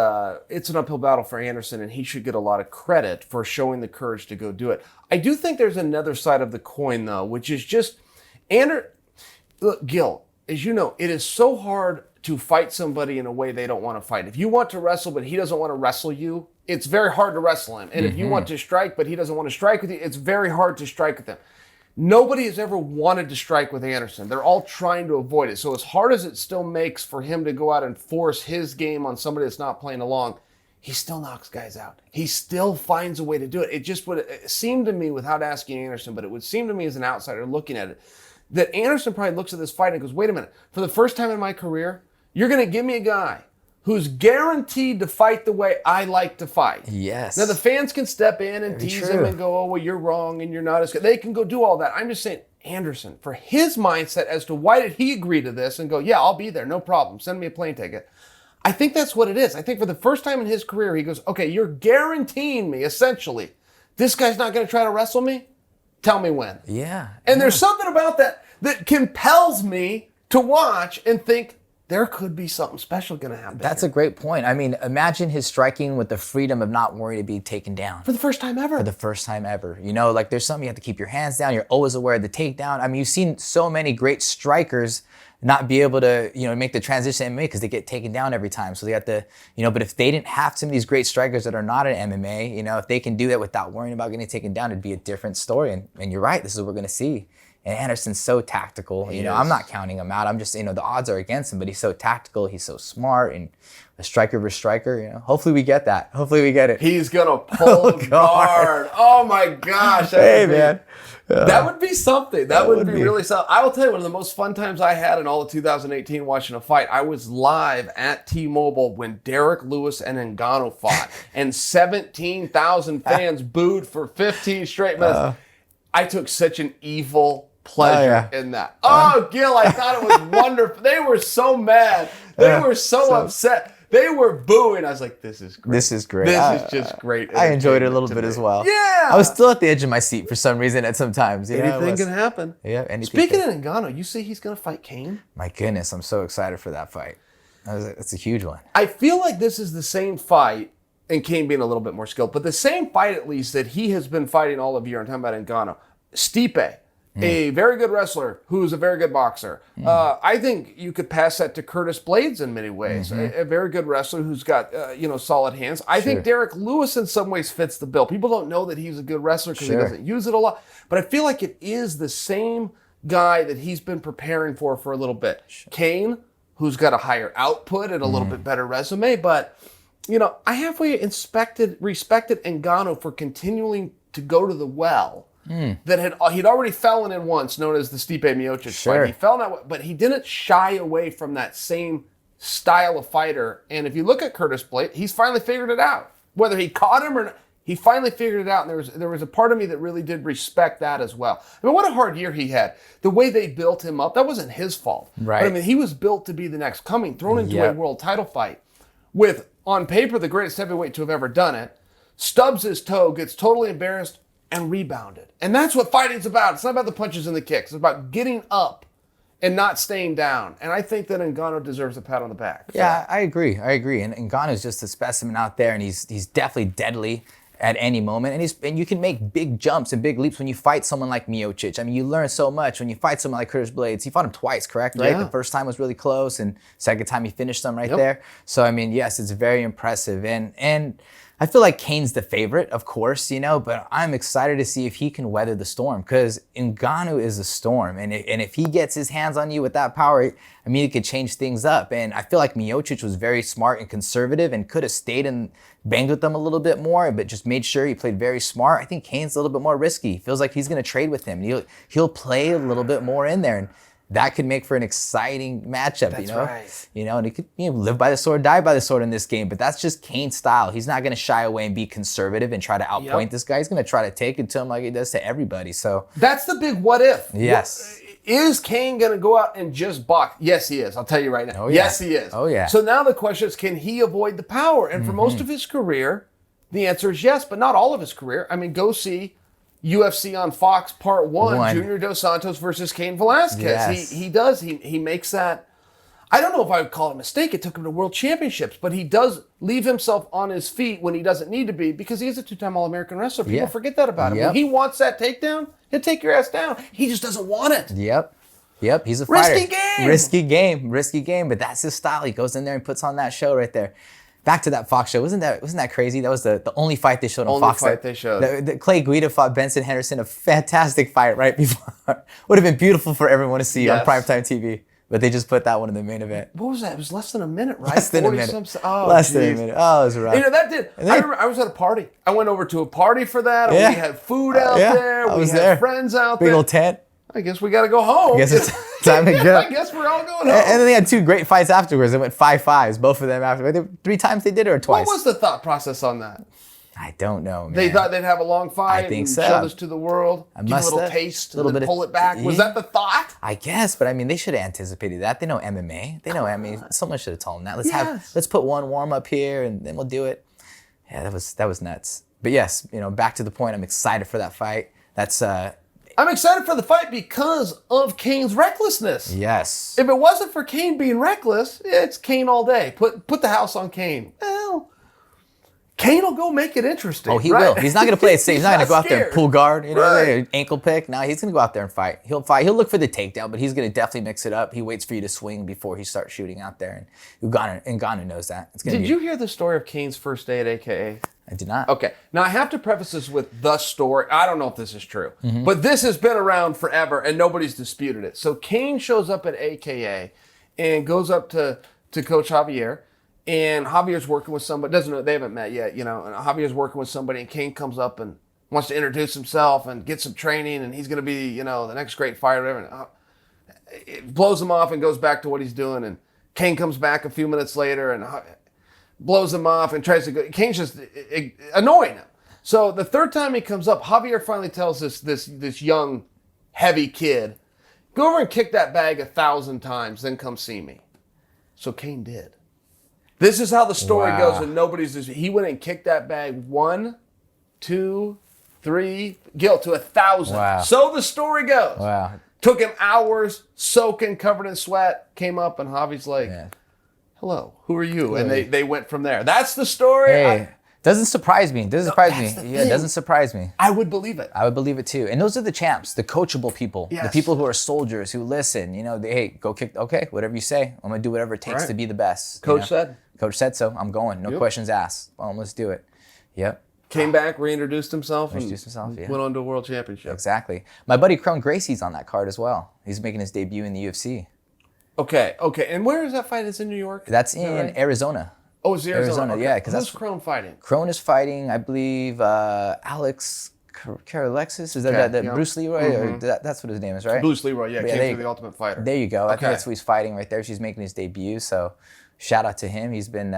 it's an uphill battle for Anderson, and he should get a lot of credit for showing the courage to go do it. I do think there's another side of the coin, though, which is just look, Gil, as you know, it is so hard to fight somebody in a way they don't want to fight. If you want to wrestle, but he doesn't want to wrestle you, it's very hard to wrestle him. And if you want to strike, but he doesn't want to strike with you, it's very hard to strike with him. Nobody has ever wanted to strike with Anderson. They're all trying to avoid it. So as hard as it still makes for him to go out and force his game on somebody that's not playing along, he still knocks guys out. He still finds a way to do it. It just would seem to me, without asking Anderson, but it would seem to me as an outsider looking at it, that Anderson probably looks at this fight and goes, wait a minute, for the first time in my career, you're going to give me a guy who's guaranteed to fight the way I like to fight. Yes. Now, the fans can step in and tease him and go, oh, well, you're wrong and you're not as good. They can go do all that. I'm just saying, Anderson, for his mindset as to why did he agree to this and go, yeah, I'll be there, no problem. Send me a plane ticket. I think that's what it is. I think for the first time in his career, he goes, okay, you're guaranteeing me, essentially, this guy's not going to try to wrestle me? Tell me when. Yeah. And there's something about that compels me to watch and think, there could be something special going to happen. That's a great point. I mean, imagine his striking with the freedom of not worrying to be taken down. For the first time ever. For the first time ever. Like there's something you have to keep your hands down. You're always aware of the takedown. I mean, you've seen so many great strikers not be able to, make the transition to MMA because they get taken down every time. So they have to, but if they didn't have some of these great strikers that are not in MMA, if they can do that without worrying about getting taken down, it'd be a different story. And you're right, this is what we're going to see. And Anderson's so tactical. You know, I'm not counting him out. I'm just, the odds are against him, but he's so tactical. He's so smart and a striker versus striker. Hopefully we get that. Hopefully we get it. He's going to pull guard. Oh, my gosh. Hey, man. That would be something. That would be really something. I will tell you, one of the most fun times I had in all of 2018 watching a fight, I was live at T-Mobile when Derek Lewis and Ngannou fought, and 17,000 fans booed for 15 straight minutes. I took such an evil pleasure in that. Oh, Gil, I thought it was wonderful. They were so mad. They were so upset. They were booing. I was like, this is great. This is great. This is just great. I enjoyed it a little bit as well. Yeah. I was still at the edge of my seat for some reason at some times. Anything can happen. Yeah, anything. Speaking of Ngannou, you see he's going to fight Cain? My goodness, I'm so excited for that fight. That's a huge one. I feel like this is the same fight, and Cain being a little bit more skilled, but the same fight at least that he has been fighting all of year. I'm talking about Ngannou. Stipe. A very good wrestler who's a very good boxer. I think you could pass that to Curtis Blades in many ways. A very good wrestler who's got solid hands. I think Derek Lewis in some ways fits the bill. People don't know that he's a good wrestler because he doesn't use it a lot. But I feel like it is the same guy that he's been preparing for a little bit. Cain, who's got a higher output and a little bit better resume. But, I halfway respected Ngannou for continuing to go to the well. That he'd already fallen in once, known as the Stipe Miocic fight. He fell in that way, but he didn't shy away from that same style of fighter. And if you look at Curtis Blades, he's finally figured it out. Whether he caught him or not, he finally figured it out. And there was a part of me that really did respect that as well. I mean, what a hard year he had. The way they built him up, that wasn't his fault. Right. But I mean, he was built to be the next coming, thrown into a world title fight with, on paper, the greatest heavyweight to have ever done it. Stubs his toe, gets totally embarrassed, and rebounded. And that's what fighting's about. It's not about the punches and the kicks. It's about getting up and not staying down. And I think that Ngannou deserves a pat on the back. Yeah, I agree. And Ngannou's just a specimen out there, and he's definitely deadly at any moment. And you can make big jumps and big leaps when you fight someone like Miocic. I mean, you learn so much when you fight someone like Curtis Blades. He fought him twice, correct? Right? Yeah. The first time was really close, and second time he finished him there. So, I mean, yes, it's very impressive. And I feel like Cain's the favorite, of course, but I'm excited to see if he can weather the storm, because Ngannou is a storm. And if he gets his hands on you with that power, I mean, it could change things up. And I feel like Miocic was very smart and conservative and could have stayed and banged with them a little bit more, but just made sure he played very smart. I think Cain's a little bit more risky. Feels like he's going to trade with him. He'll play a little bit more in there. And that could make for an exciting matchup, That's right. And he could live by the sword, die by the sword in this game. But that's just Cain's style. He's not going to shy away and be conservative and try to outpoint this guy. He's going to try to take it to him like he does to everybody. So that's the big what if. Yes. Is Cain going to go out and just box? Yes, he is. I'll tell you right now. Oh, yeah. Yes, he is. Oh, yeah. So now the question is, can he avoid the power? And for most of his career, the answer is yes, but not all of his career. I mean, go see UFC on Fox Part 1, Junior Dos Santos versus Cain Velasquez. Yes. He does. He makes that. I don't know if I would call it a mistake. It took him to world championships, but he does leave himself on his feet when he doesn't need to be, because he is a two-time All-American wrestler. People forget that about him. When he wants that takedown, he'll take your ass down. He just doesn't want it. Yep, he's a fighter. Risky game. But that's his style. He goes in there and puts on that show right there. Back to that Fox show. Wasn't that crazy? That was the only fight they showed on Fox. Only fight they showed. The Clay Guida fought Benson Henderson, a fantastic fight right before. Would have been beautiful for everyone to see on primetime TV. But they just put that one in the main event. What was that? It was less than a minute, right? Less than a minute. Less than a minute. Oh, it was rough. That did. I remember I was at a party. I went over to a party for that. We had food out there. We had friends out there. Big old tent. I guess we got to go home. I guess it's time to go. I guess we're all going home. And then they had two great fights afterwards. They went 5-5s, both of them after. 3 times they did it, or twice? What was the thought process on that? I don't know, man. They thought they'd have a long fight I think and so. show this to the world, give a little taste, and then pull it back. Was that the thought? I guess, but I mean, they should have anticipated that. They know MMA. They know, someone should have told them that. Let's put one warm up here, and then we'll do it. Yeah, that was nuts. But yes, back to the point, I'm excited for that fight. I'm excited for the fight because of Cain's recklessness. Yes. If it wasn't for Cain being reckless, it's Cain all day. Put the house on Cain. Well, Cain will go make it interesting. Oh, he will. He's not going to play it safe. He's not going to go out there and pull guard, ankle pick. No, he's going to go out there and fight. He'll fight. He'll look for the takedown, but he's going to definitely mix it up. He waits for you to swing before he starts shooting out there. And Ngannou knows that. Did you hear the story of Cain's first day at AKA? I did not. Okay. Now, I have to preface this with the story. I don't know if this is true, but this has been around forever, and nobody's disputed it. So Cain shows up at AKA and goes up to Coach Javier, and Javier's working with somebody. Doesn't know, they haven't met yet, and Javier's working with somebody, and Cain comes up and wants to introduce himself and get some training, and he's going to be, the next great fighter. And it blows him off and goes back to what he's doing, and Cain comes back a few minutes later and blows him off and tries to go. Cain's just annoying him. So the third time he comes up, Javier finally tells this young, heavy kid, go over and kick that bag 1,000 times, then come see me. So Cain did. This is how the story goes, and he went and kicked that bag 1, 2, 3, Gil, to 1,000. Wow. So the story goes. Wow. Took him hours, soaking, covered in sweat, came up, and Javi's like, hello, who are you? And they went from there. That's the story. Hey, doesn't surprise me. Doesn't surprise me. Yeah, it doesn't surprise me. I would believe it. I would believe it too. And those are the champs, the coachable people, Yes. the people who are soldiers, who listen. Hey, go kick. Okay, whatever you say. I'm gonna do whatever it takes to be the best. Coach said. Coach said so. I'm going. No questions asked. Let's do it. Yep. Came back, reintroduced himself, Went on to a world championship. Exactly. My buddy Cain Gracie's on that card as well. He's making his debut in the UFC. Okay. And where is that fight? It's in New York? That's in Arizona. Oh, it's Arizona. Okay. Yeah. Because who's Cain fighting? Cain is fighting, I believe, Alex Karalexis. Is that Bruce Leroy? Or that's what his name is, right? Bruce Leroy, came through the Ultimate Fighter. There you go. I think that's who he's fighting right there. She's making his debut. So shout out to him. He's been,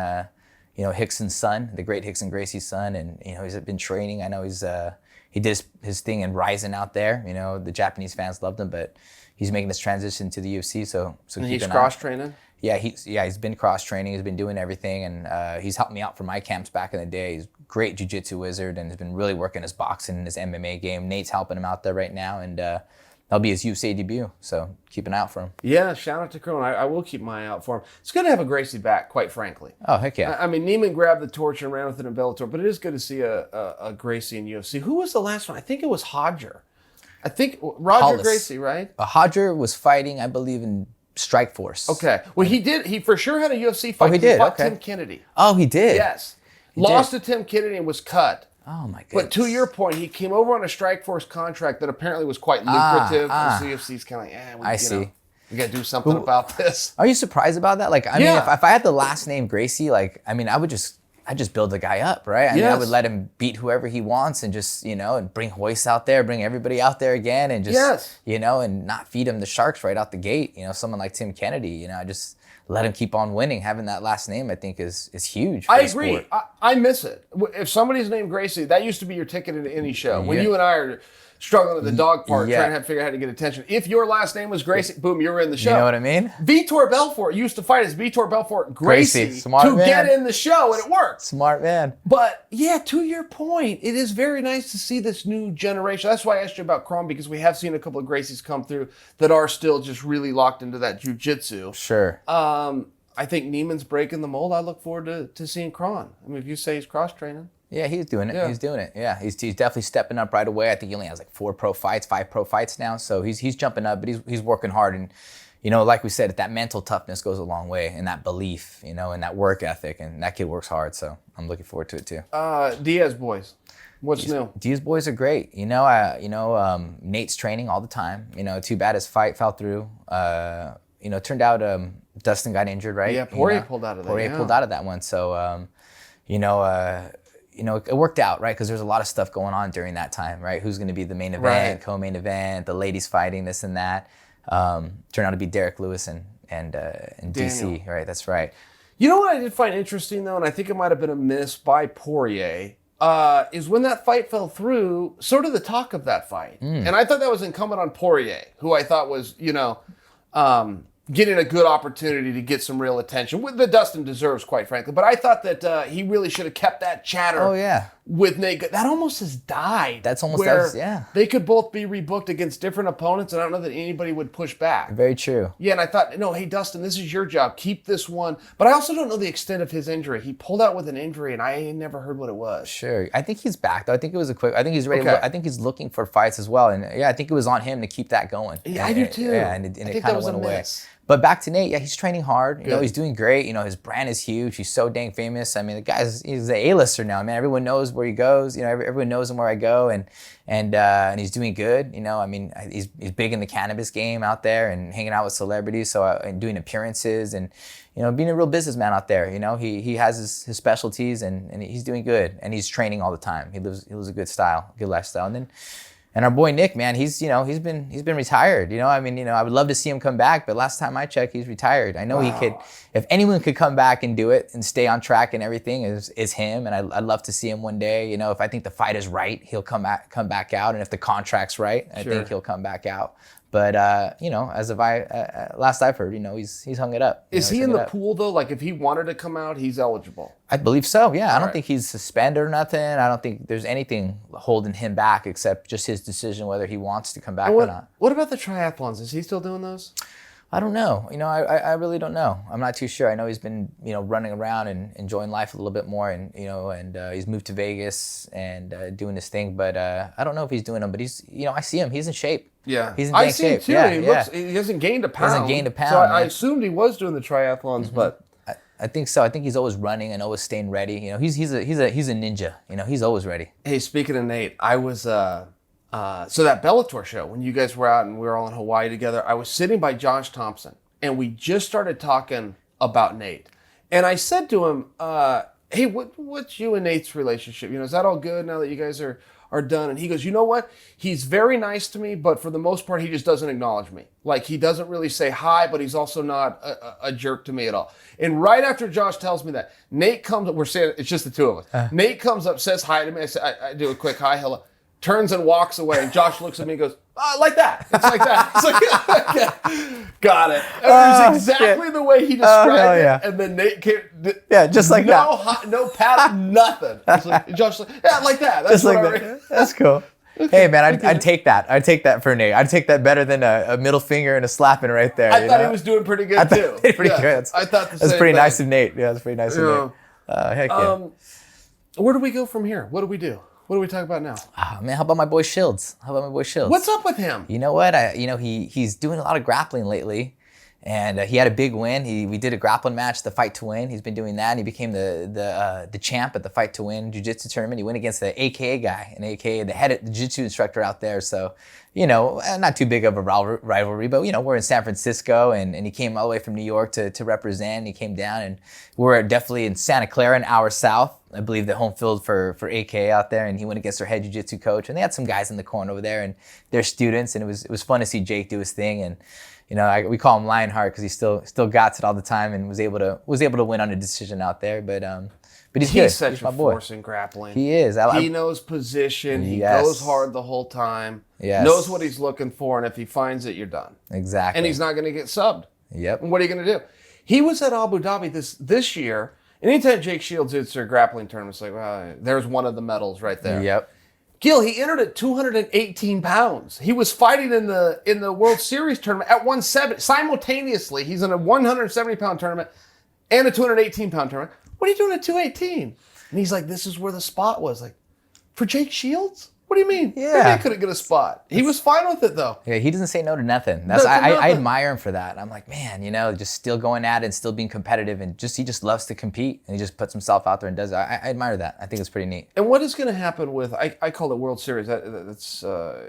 Hickson's son, the great Rickson Gracie's son. And, he's been training. I know he did his thing in Ryzen out there. The Japanese fans loved him, but he's making this transition to the UFC. So and he's cross-training? Yeah, he's been cross-training. He's been doing everything, and he's helped me out for my camps back in the day. He's a great jiu-jitsu wizard, and has been really working his boxing and his MMA game. Nate's helping him out there right now, and that'll be his UFC debut. So keep an eye out for him. Yeah, shout out to Cain. I will keep my eye out for him. It's good to have a Gracie back, quite frankly. Oh, heck yeah. I mean, Neiman grabbed the torch and ran with it in Bellator, but it is good to see a Gracie in UFC. Who was the last one? I think it was Hodger. I think Roger Hollis. Gracie, right? Hodger was fighting, I believe, in Strikeforce. Okay. Well, he for sure had a UFC fight. Oh, he did? He fought Tim Kennedy. Oh, he did? Yes. Lost to Tim Kennedy and was cut. Oh, my goodness. But to your point, he came over on a Strikeforce contract that apparently was quite lucrative. The UFC's kind of like, I see. We got to do something about this. Are you surprised about that? I mean, if I had the last name Gracie, I'd just build the guy up, right? I mean, I would let him beat whoever he wants and just, and bring Hoist out there, bring everybody out there again and just, and not feed him the sharks right out the gate. Someone like Tim Kennedy, just let him keep on winning. Having that last name, I think, is huge for the sport. I miss it. If somebody's named Gracie, that used to be your ticket into any show. When you and I are struggling at the dog park, trying to figure out how to get attention. If your last name was Gracie, boom, you were in the show. You know what I mean? Vitor Belfort used to fight as Vitor Belfort Gracie to get in the show, and it worked. Smart man. But yeah, to your point, it is very nice to see this new generation. That's why I asked you about Cain, because we have seen a couple of Gracies come through that are still just really locked into that jiu-jitsu. Sure. I think Neiman's breaking the mold. I look forward to seeing Cain. I mean, if you say he's cross-training. Yeah, he's doing it. Yeah. He's doing it. Yeah, he's definitely stepping up right away. I think he only has 5 pro fights now. So he's jumping up, but he's working hard. And, like we said, that mental toughness goes a long way, and that belief, and that work ethic. And that kid works hard. So I'm looking forward to it too. Diaz boys, what's new? Diaz boys are great. Nate's training all the time. Too bad his fight fell through. Turned out Dustin got injured, right? Yeah, Poirier pulled out of that. Poirier pulled out of that one. So, it worked out, right? Because there's a lot of stuff going on during that time, right? Who's going to be the main event, co-main event, the ladies fighting, this and that. Turned out to be Derek Lewis and DC, right? That's right. You know what I did find interesting, though, and I think it might have been a miss by Poirier, is when that fight fell through, sort of the talk of that fight. And I thought that was incumbent on Poirier, who I thought was, getting a good opportunity to get some real attention, that Dustin deserves, quite frankly. But I thought that he really should have kept that chatter with Nate. That almost has died. That's almost, they could both be rebooked against different opponents, and I don't know that anybody would push back. Very true. Yeah, and I thought, no, hey, Dustin, this is your job. Keep this one. But I also don't know the extent of his injury. He pulled out with an injury, and I never heard what it was. Sure. I think he's back, though. I think it was I think he's ready. I think he's looking for fights as well. And, I think it was on him to keep that going. Yeah, I do, too. Yeah, and it kind of went away. But back to Nate, yeah, he's training hard. You know, Good. he's doing great. You know, his brand is huge. He's so dang famous. I mean, he's an A-lister now, man. Everyone knows where he goes. You know, everyone knows him where I go, and he's doing good. You know, I mean, he's big in the cannabis game out there and hanging out with celebrities, and doing appearances and, you know, being a real businessman out there. You know, he has his specialties and he's doing good, and he's training all the time. He lives a good lifestyle, and our boy Nick, man, he's been retired. You know, I mean, you know, I would love to see him come back, but last time I checked, he's retired. I know he could, if anyone could come back and do it and stay on track and everything, is him. And I'd love to see him one day. You know, if I think the fight is right, he'll come back out, and if the contract's right, I think he'll come back out. But you know, as of last I've heard, you know, he's hung it up. Is he in the pool though? Like if he wanted to come out, he's eligible. I believe so. Yeah, I don't think he's suspended or nothing. I don't think there's anything holding him back except just his decision whether he wants to come back or not. What about the triathlons? Is he still doing those? I don't know. You know, I really don't know. I'm not too sure. I know he's been, you know, running around and enjoying life a little bit more, and you know, and he's moved to Vegas and doing his thing. But I don't know if he's doing them. But he's, you know, I see him. He's in shape. Yeah, he's in I dang see shape. too. Yeah, He hasn't gained a pound. So I assumed he was doing the triathlons, but I think so. I think he's always running and always staying ready. You know, he's a ninja. You know, he's always ready. Hey, speaking of Nate, I was so that Bellator show when you guys were out and we were all in Hawaii together. I was sitting by Josh Thompson, and we just started talking about Nate. And I said to him, "Hey, what's you and Nate's relationship? You know, is that all good now that you guys are done?" And he goes, "You know what? He's very nice to me, but for the most part, he just doesn't acknowledge me. Like, he doesn't really say hi, but he's also not a jerk to me at all." And right after Josh tells me that, Nate comes up. We're saying it's just the two of us. Nate comes up, says hi to me. I do a quick hi, hello. Turns and walks away. And Josh looks at me and goes, "Like that." It's like that. It's like, okay, got it. It was exactly the way he described it. And then Nate came. Just like that. No pat, nothing. It's like, Josh, like, yeah, like that. That's just like that. That's cool. Hey man, I'd take that. I'd take that for Nate. I'd take that better than a middle finger and a slapping right there. I thought he was doing pretty good too. Pretty good. I thought that's pretty nice of Nate. Yeah, that's pretty nice of Nate. Heck yeah. Where do we go from here? What do we do? What do we talk about now? Man, how about my boy Shields? What's up with him? You know what? He's doing a lot of grappling lately, and he had a big win. We did a grappling match, the Fight to Win. He's been doing that, and he became the champ at the Fight to Win jiu-jitsu tournament. He went against the AKA guy, and AKA the head jiu-jitsu instructor out there. So, you know, not too big of a rivalry, but you know, we're in San Francisco, and he came all the way from New York to represent. He came down, and we're definitely in Santa Clara, an hour south. I believe the home field for AKA out there, and he went against their head jiu-jitsu coach, and they had some guys in the corner over there, and they're students, and it was fun to see Jake do his thing, and you know, we call him Lionheart because he still got it all the time and was able to win on a decision out there, but he's good. Such a force in grappling. He is. He knows position. He goes hard the whole time. Yes. Knows what he's looking for, and if he finds it, you're done. Exactly. And he's not going to get subbed. Yep. And what are you going to do? He was at Abu Dhabi this year. Anytime Jake Shields hits their grappling tournament, it's like, well, there's one of the medals right there. Yep. Gil, he entered at 218 pounds. He was fighting in the World Series tournament at 170. Simultaneously, he's in a 170-pound tournament and a 218-pound tournament. What are you doing at 218? And he's like, this is where the spot was. Like, for Jake Shields? What do you mean? Yeah. Maybe I couldn't get a spot. He was fine with it, though. Yeah, he doesn't say no to nothing. I admire him for that. I'm like, man, you know, just still going at it and still being competitive, and he just loves to compete, and he just puts himself out there and does it. I admire that. I think it's pretty neat. And what is going to happen with, I call it World Series. That's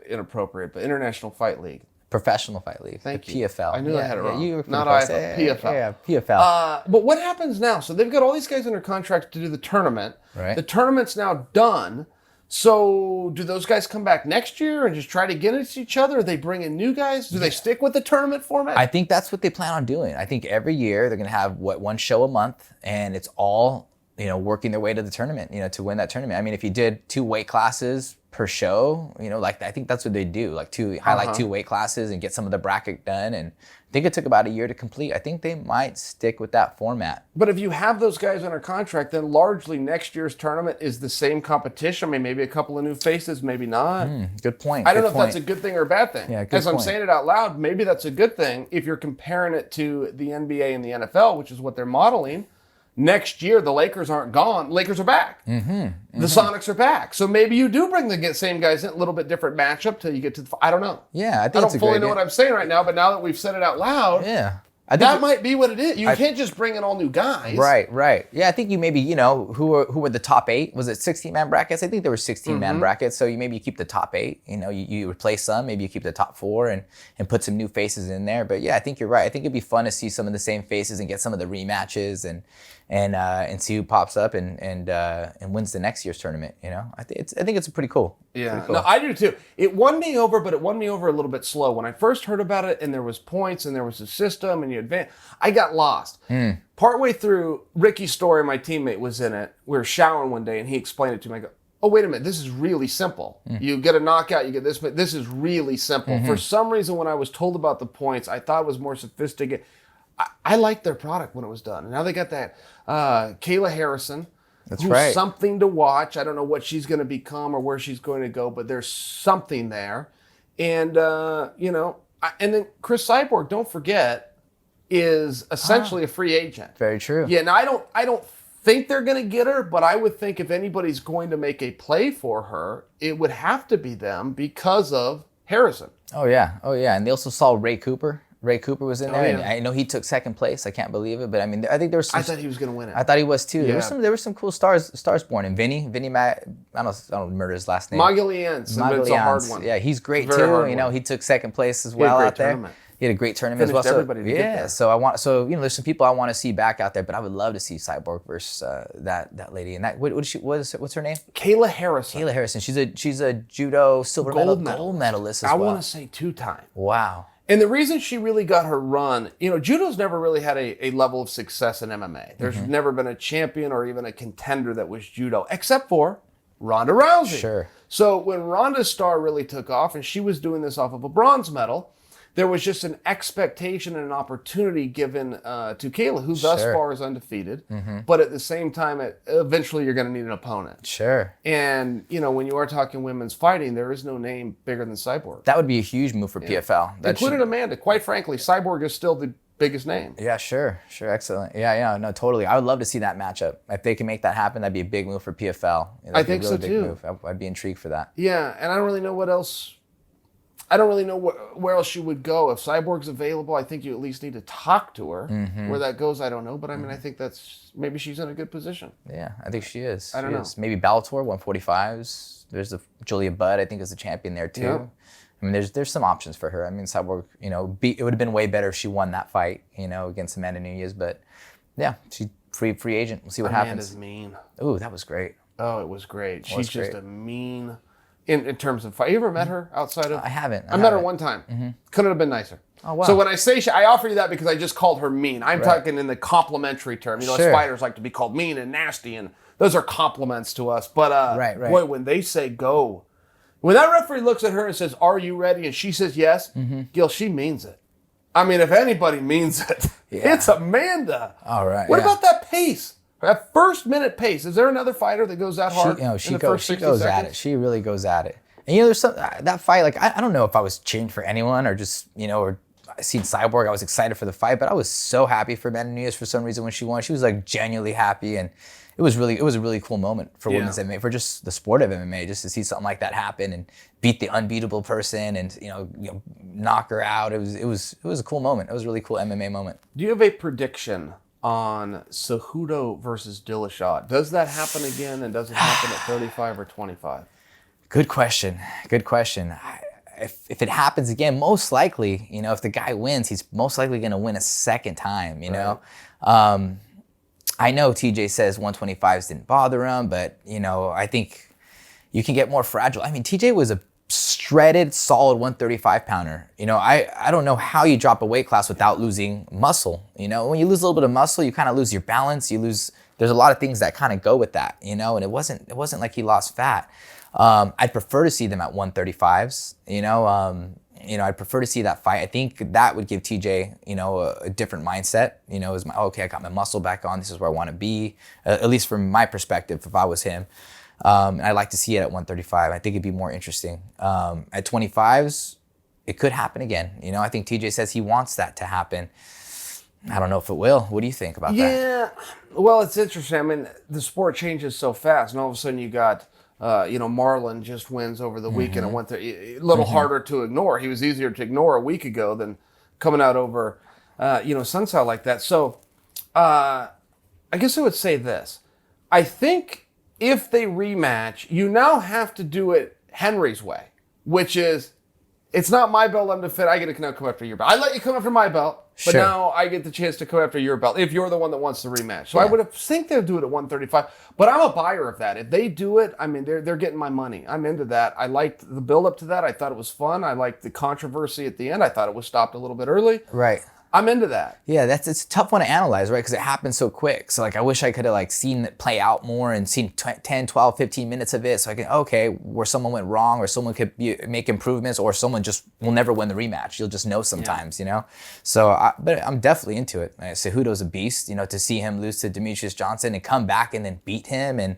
inappropriate, but International Fight League. Professional Fight League. Thank the you. PFL. I knew I had it wrong. You were not IFL. PFL. Yeah, PFL. But what happens now? So they've got all these guys under contract to do the tournament. Right. The tournament's now done. So do those guys come back next year and just try to get against each other? Or they bring in new guys? Do they stick with the tournament format? I think that's what they plan on doing. I think every year they're going to have one show a month, and it's all, you know, working their way to the tournament, you know, to win that tournament. I mean, if you did 2 weight classes per show, you know, like I think that's what they do, like highlight 2 weight classes and get some of the bracket done. And I think it took about a year to complete. I think they might stick with that format. But if you have those guys under contract, then largely next year's tournament is the same competition. I mean, maybe a couple of new faces, maybe not. Good point. I don't know if that's a good thing or a bad thing. Yeah, good As I'm point. saying it out loud, maybe that's a good thing if you're comparing it to the NBA and the NFL, which is what they're modeling. Next year, the Lakers aren't gone. Lakers are back. The Sonics are back. So maybe you do bring the same guys in, a little bit different matchup till you get to the... I don't know. Yeah, I think I it's don't fully know what I'm saying right now, but now that we've said it out loud, That might be what it is. You can't just bring in all new guys. Right. Yeah, I think you maybe, who were the top 8? Was it 16-man brackets? I think there were 16-man brackets. So you keep the top 8. You replace some. Maybe you keep the top 4 and put some new faces in there. But yeah, I think you're right. I think it'd be fun to see some of the same faces and get some of the rematches and see who pops up and wins the next year's tournament. I think it's pretty cool. Yeah, pretty cool. No, I do too. It won me over, but it won me over a little bit slow. When I first heard about it, and there was points, and there was a system, and you advance, I got lost. Partway through, Ricky's story, my teammate was in it. We were showering one day, and he explained it to me. I go, oh, wait a minute, this is really simple. You get a knockout, you get this, but this is really simple. For some reason, when I was told about the points, I thought it was more sophisticated. I liked their product when it was done. And now they got that Kayla Harrison. That's right. Something to watch. I don't know what she's going to become or where she's going to go, but there's something there. And, and then Chris Cyborg, don't forget, is essentially a free agent. Very true. Yeah, now I don't think they're going to get her, but I would think if anybody's going to make a play for her, it would have to be them because of Harrison. Oh, yeah. And they also saw Ray Cooper. Ray Cooper was in there, yeah. and I know he took second place. I can't believe it, but I mean, I think there was some... I thought he was going to win it. I thought he was too. Yeah. There were some cool stars born. And Vinny I don't remember his last name. Magalhães. It's a hard one. Yeah, he's great Very hard too. one. He took second place as well out there. Tournament. He had a great tournament Finished as well. everybody to get there. So there's some people I want to see back out there, but I would love to see Cyborg versus that lady. And what's her name? Kayla Harrison. Kayla Harrison. She's a judo gold medalist as well. I want to say 2-time. Wow. And the reason she really got her run, judo's never really had a level of success in MMA. There's never been a champion or even a contender that was judo, except for Ronda Rousey. Sure. So when Ronda's star really took off, and she was doing this off of a bronze medal, there was just an expectation and an opportunity given to Kayla, who thus far is undefeated. But at the same time, eventually you're going to need an opponent. Sure. And, when you are talking women's fighting, there is no name bigger than Cyborg. That would be a huge move for PFL. Including Amanda. Quite frankly, Cyborg is still the biggest name. Yeah, sure. Excellent. Yeah, no, totally. I would love to see that matchup. If they can make that happen, that'd be a big move for PFL. I think so too. Move. I'd be intrigued for that. Yeah, and I don't really know what else. I don't really know where else she would go. If Cyborg's available, I think you at least need to talk to her. Where that goes, I don't know. But I mean, I think maybe she's in a good position. Yeah, I think she is. I don't know. Maybe Bellator 145s. There's Julia Budd, I think, is a champion there too. Yeah. I mean, there's some options for her. I mean, Cyborg, it would have been way better if she won that fight, against Amanda Nunes. But yeah, she's free agent. We'll see what happens. Amanda's mean. Ooh, that was great. Oh, it was great. She's just a mean. In terms of fight. You ever met her outside of? I haven't. I met her one time. Couldn't have been nicer. Oh, wow. So when I say I offer you that because I just called her mean. I'm talking in the complimentary term. As fighters like to be called mean and nasty, and those are compliments to us. But right. boy, when they say go, when that referee looks at her and says, "Are you ready?" and she says yes, Gil, she means it. I mean, if anybody means it, it's Amanda. All right. What about that pace? That first minute pace. Is there another fighter that goes that hard? She goes at it. She really goes at it. And there's some that fight. Like I don't know if I was cheering for anyone or just or I seen Cyborg. I was excited for the fight, but I was so happy for Amanda Nunes for some reason when she won. She was like genuinely happy, and it was a really cool moment for women's MMA, for just the sport of MMA, just to see something like that happen and beat the unbeatable person and knock her out. It was a cool moment. It was a really cool MMA moment. Do you have a prediction on Cejudo versus Dillashaw? Does that happen again, and does it happen at 35 or 25? Good question. If it happens again, most likely, if the guy wins, he's most likely going to win a second time, know. I know TJ says 125s didn't bother him, but, I think you can get more fragile. I mean, TJ was a shredded, solid 135 pounder. I don't know how you drop a weight class without losing muscle. When you lose a little bit of muscle, you kind of lose your balance. There's a lot of things that kind of go with that, and it wasn't like he lost fat. I'd prefer to see them at 135s, I'd prefer to see that fight. I think that would give TJ, a different mindset, okay, I got my muscle back on. This is where I want to be, at least from my perspective, if I was him. And I'd like to see it at 135. I think it'd be more interesting. At 25s, it could happen again. I think TJ says he wants that to happen. I don't know if it will. What do you think about that? Yeah, well, it's interesting. I mean, the sport changes so fast, and all of a sudden you got, Marlon just wins over the weekend and a little harder to ignore. He was easier to ignore a week ago than coming out over Sun Tzu like that. So I guess I would say this. I think if they rematch, you now have to do it Henry's way, which is, it's not my belt I'm defending. I get to now come after your belt. I let you come after my belt, but now I get the chance to come after your belt if you're the one that wants the rematch. So I would think they'll do it at 135, but I'm a buyer of that. If they do it, I mean, they're getting my money. I'm into that. I liked the build up to that. I thought it was fun. I liked the controversy at the end. I thought it was stopped a little bit early. Right. I'm into that. Yeah, it's a tough one to analyze, right? Because it happened so quick. So, like, I wish I could have, like, seen it play out more and seen 10, 12, 15 minutes of it. So I can, okay, where someone went wrong or someone could make improvements or someone just will never win the rematch. You'll just know sometimes, you know? So, but I'm definitely into it. Cejudo's a beast, to see him lose to Demetrius Johnson and come back and then beat him and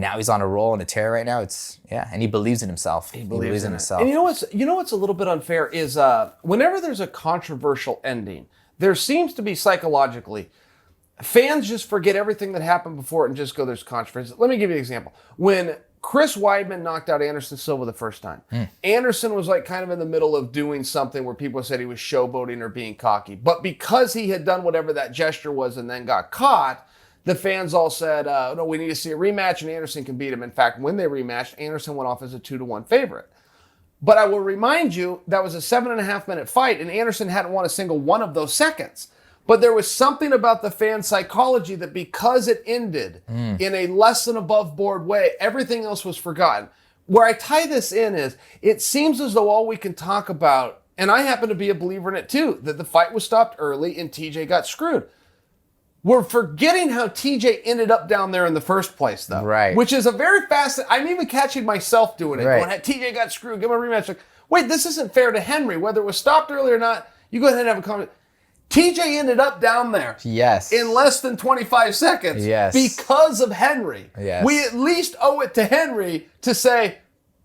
now he's on a roll and a tear right now. And he believes in himself. He believes in himself. And you know what's a little bit unfair is whenever there's a controversial ending, there seems to be psychologically, fans just forget everything that happened before it and just go, there's controversy. Let me give you an example. When Chris Weidman knocked out Anderson Silva the first time, Anderson was like kind of in the middle of doing something where people said he was showboating or being cocky. But because he had done whatever that gesture was and then got caught, the fans all said, no, we need to see a rematch and Anderson can beat him. In fact, when they rematched, Anderson went off as a 2-1 favorite. But I will remind you, that was a 7.5-minute fight and Anderson hadn't won a single one of those seconds. But there was something about the fan psychology that because it ended in a less than above board way, everything else was forgotten. Where I tie this in is, it seems as though all we can talk about, and I happen to be a believer in it too, that the fight was stopped early and TJ got screwed. We're forgetting how TJ ended up down there in the first place, though. Right. Which is a very fast... I'm even catching myself doing it. Right. Going, TJ got screwed, give him a rematch. Like, wait, this isn't fair to Henry. Whether it was stopped early or not, you go ahead and have a comment. TJ ended up down there. Yes. In less than 25 seconds. Yes. Because of Henry. Yes. We at least owe it to Henry to say,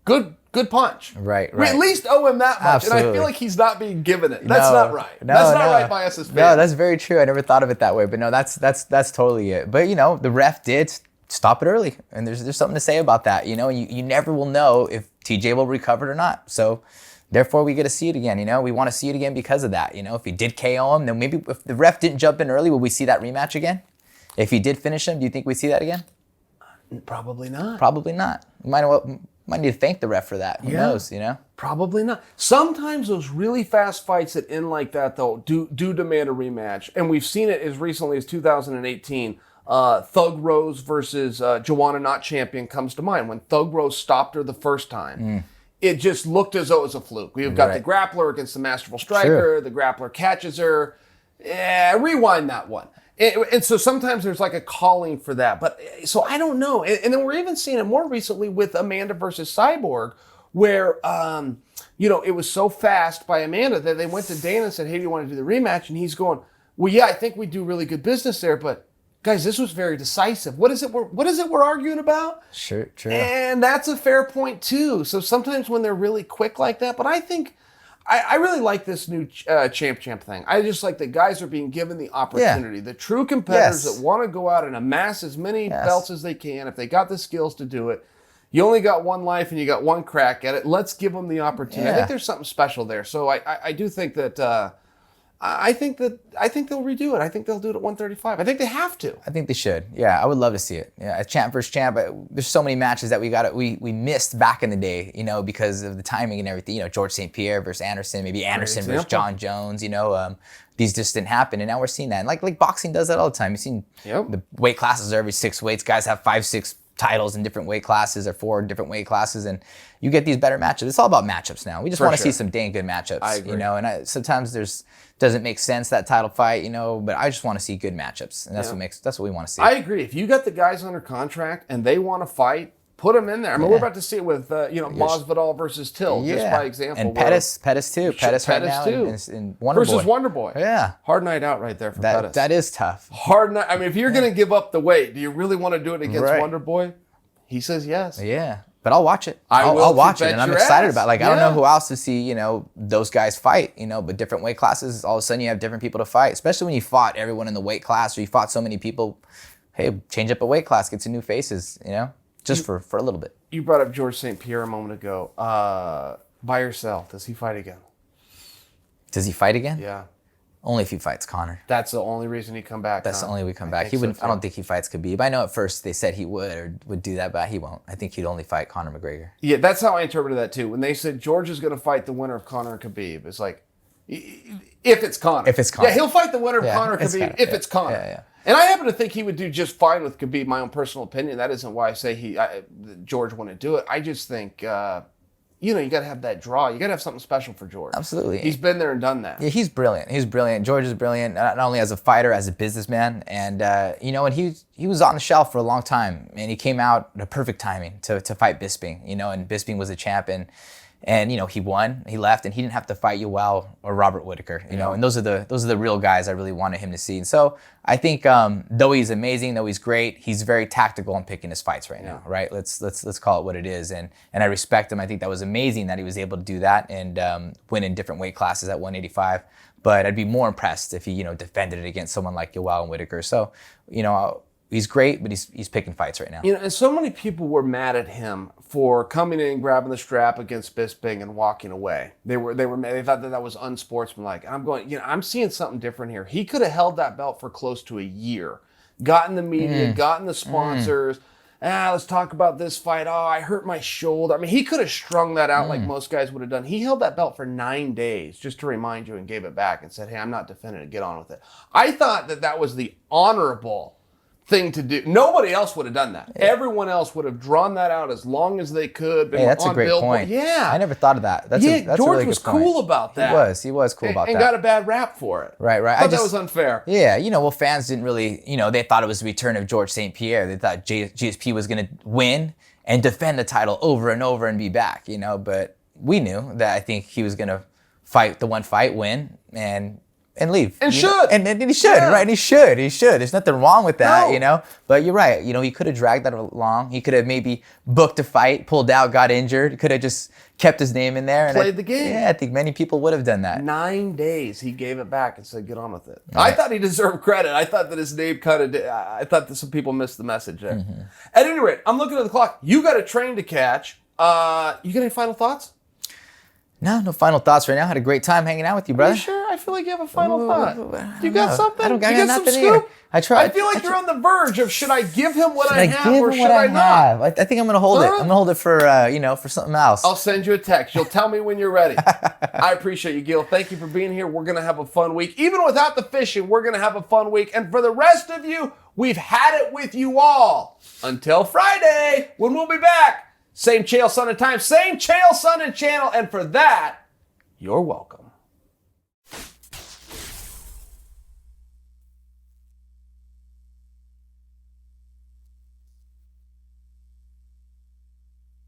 good punch. Right. We at least owe him that much. Absolutely. And I feel like he's not being given it. That's not right. That's not right by us as fans. No, that's very true. I never thought of it that way. But no, that's totally it. But, the ref did stop it early. And there's something to say about that. You never will know if TJ will recover it or not. So, therefore, we get to see it again. We want to see it again because of that. If he did KO him, then maybe if the ref didn't jump in early, will we see that rematch again? If he did finish him, do you think we see that again? Probably not. Probably not. Might need to thank the ref for that. Who knows, Probably not. Sometimes those really fast fights that end like that, though, do demand a rematch. And we've seen it as recently as 2018. Thug Rose versus Joanna Knott champion comes to mind. When Thug Rose stopped her the first time, it just looked as though it was a fluke. We've got the grappler against the masterful striker. True. The grappler catches her. Rewind that one. And so sometimes there's like a calling for that. But so I don't know. And then we're even seeing it more recently with Amanda versus Cyborg, where, it was so fast by Amanda that they went to Dana and said, hey, do you want to do the rematch? And he's going, well, yeah, I think we do really good business there. But guys, this was very decisive. What is it we're arguing about? Sure. And that's a fair point too. So sometimes when they're really quick like that, but I think I really like this new champ thing. I just like that guys are being given the opportunity. The true competitors that want to go out and amass as many belts as they can, if they got the skills to do it. You only got one life and you got one crack at it. Let's give them the opportunity. I think there's something special there. So I do think that I think they'll redo it. I think they'll do it at 135. I think they have to. I think they should. Yeah, I would love to see it. Yeah, champ versus champ. There's so many matches that we missed back in the day, because of the timing and everything. George St. Pierre versus Anderson, maybe Anderson versus John Jones. These just didn't happen, and now we're seeing that. And like boxing does that all the time. You've seen the weight classes are every 6 weights. Guys have 5, 6 titles in different weight classes or 4 different weight classes, and you get these better matchups. It's all about matchups now. We just want to see some dang good matchups. I agree. And sometimes doesn't make sense, that title fight, but I just want to see good matchups, and that's what we want to see. I agree. If you got the guys under contract and they want to fight, put them in there. I mean, we're about to see it with Masvidal versus Till, just by example. And Pettis too. Pettis right now too. And Wonder versus Boy. Wonder Boy. Yeah. Hard night out right there for Pettis. That is tough. Hard night. I mean, if you're going to give up the weight, do you really want to do it against Wonder Boy? He says yes. Yeah. But I'll watch it. I'll watch it, and I'm excited about it. I don't know who else to see, those guys fight, but different weight classes, all of a sudden you have different people to fight, especially when you fought everyone in the weight class or you fought so many people. Hey, change up a weight class, get some new faces, just for a little bit. You brought up George St. Pierre a moment ago. Buy or sell, does he fight again? Does he fight again? Yeah. Only if he fights Conor. That's the only reason he come back. That's the only way he come back. He wouldn't. I don't think he fights Khabib. I know at first they said he would do that, but he won't. I think he'd only fight Conor McGregor. Yeah, that's how I interpreted that too. When they said George is going to fight the winner of Conor and Khabib, it's like, if it's Conor. If it's Conor. Yeah, he'll fight the winner of Conor and Khabib if it's Conor. Yeah. And I happen to think he would do just fine with Khabib, my own personal opinion. That isn't why I say George wouldn't do it. I just think, you got to have that draw. You got to have something special for George. Absolutely. He's been there and done that. Yeah, he's brilliant. He's brilliant. George is brilliant, not only as a fighter, as a businessman. And, and he was on the shelf for a long time. And he came out at a perfect timing to fight Bisping, and Bisping was a champ. And he won. He left, and he didn't have to fight Yoel or Robert Whittaker. And those are the real guys I really wanted him to see. And so I think though he's amazing, though he's great, he's very tactical in picking his fights right now. Right? Let's call it what it is. And I respect him. I think that was amazing that he was able to do that and win in different weight classes at 185. But I'd be more impressed if he defended it against someone like Yoel and Whittaker. So he's great, but he's picking fights right now. And so many people were mad at him for coming in, grabbing the strap against Bisping and walking away. They thought that was unsportsmanlike. And I'm going, I'm seeing something different here. He could have held that belt for close to a year, gotten the media, gotten the sponsors. Let's talk about this fight. Oh, I hurt my shoulder. I mean, he could have strung that out like most guys would have done. He held that belt for 9 days, just to remind you, and gave it back and said, hey, I'm not defending it. Get on with it. I thought that was the honorable thing to do. Nobody else would have done that. Yeah. Everyone else would have drawn that out as long as they could. Hey, that's a great point. Yeah. I never thought of that. That's George a really was good point. cool about that. He was cool about that. And got a bad rap for it. Right. I thought that was unfair. Yeah, fans didn't really, they thought it was the return of George St. Pierre. They thought GSP was going to win and defend the title over and over and be back, but we knew that I think he was going to fight the one fight, win, and leave. And should. And he should, right? And he should. There's nothing wrong with that, But you're right. He could have dragged that along. He could have maybe booked a fight, pulled out, got injured. He could have just kept his name in there. Played the game. Yeah, I think many people would have done that. 9 days he gave it back and said, get on with it. Right. I thought he deserved credit. I thought that his name I thought that some people missed the message there. Mm-hmm. At any rate, I'm looking at the clock. You got a train to catch. You got any final thoughts? No final thoughts right now. Had a great time hanging out with you, brother. Are you sure? I feel like you have a final thought. You got something? I don't got you got nothing some scoop? I try. I feel like you're on the verge of should I give him what I have or should I not? I think I'm going to hold it. I'm going to hold it for for something else. I'll send you a text. You'll tell me when you're ready. I appreciate you, Gil. Thank you for being here. We're going to have a fun week. Even without the fishing, we're going to have a fun week. And for the rest of you, we've had it with you all. Until Friday, when we'll be back. Same Chael Sonnen time, same Chael Sonnen channel. And for that, you're welcome.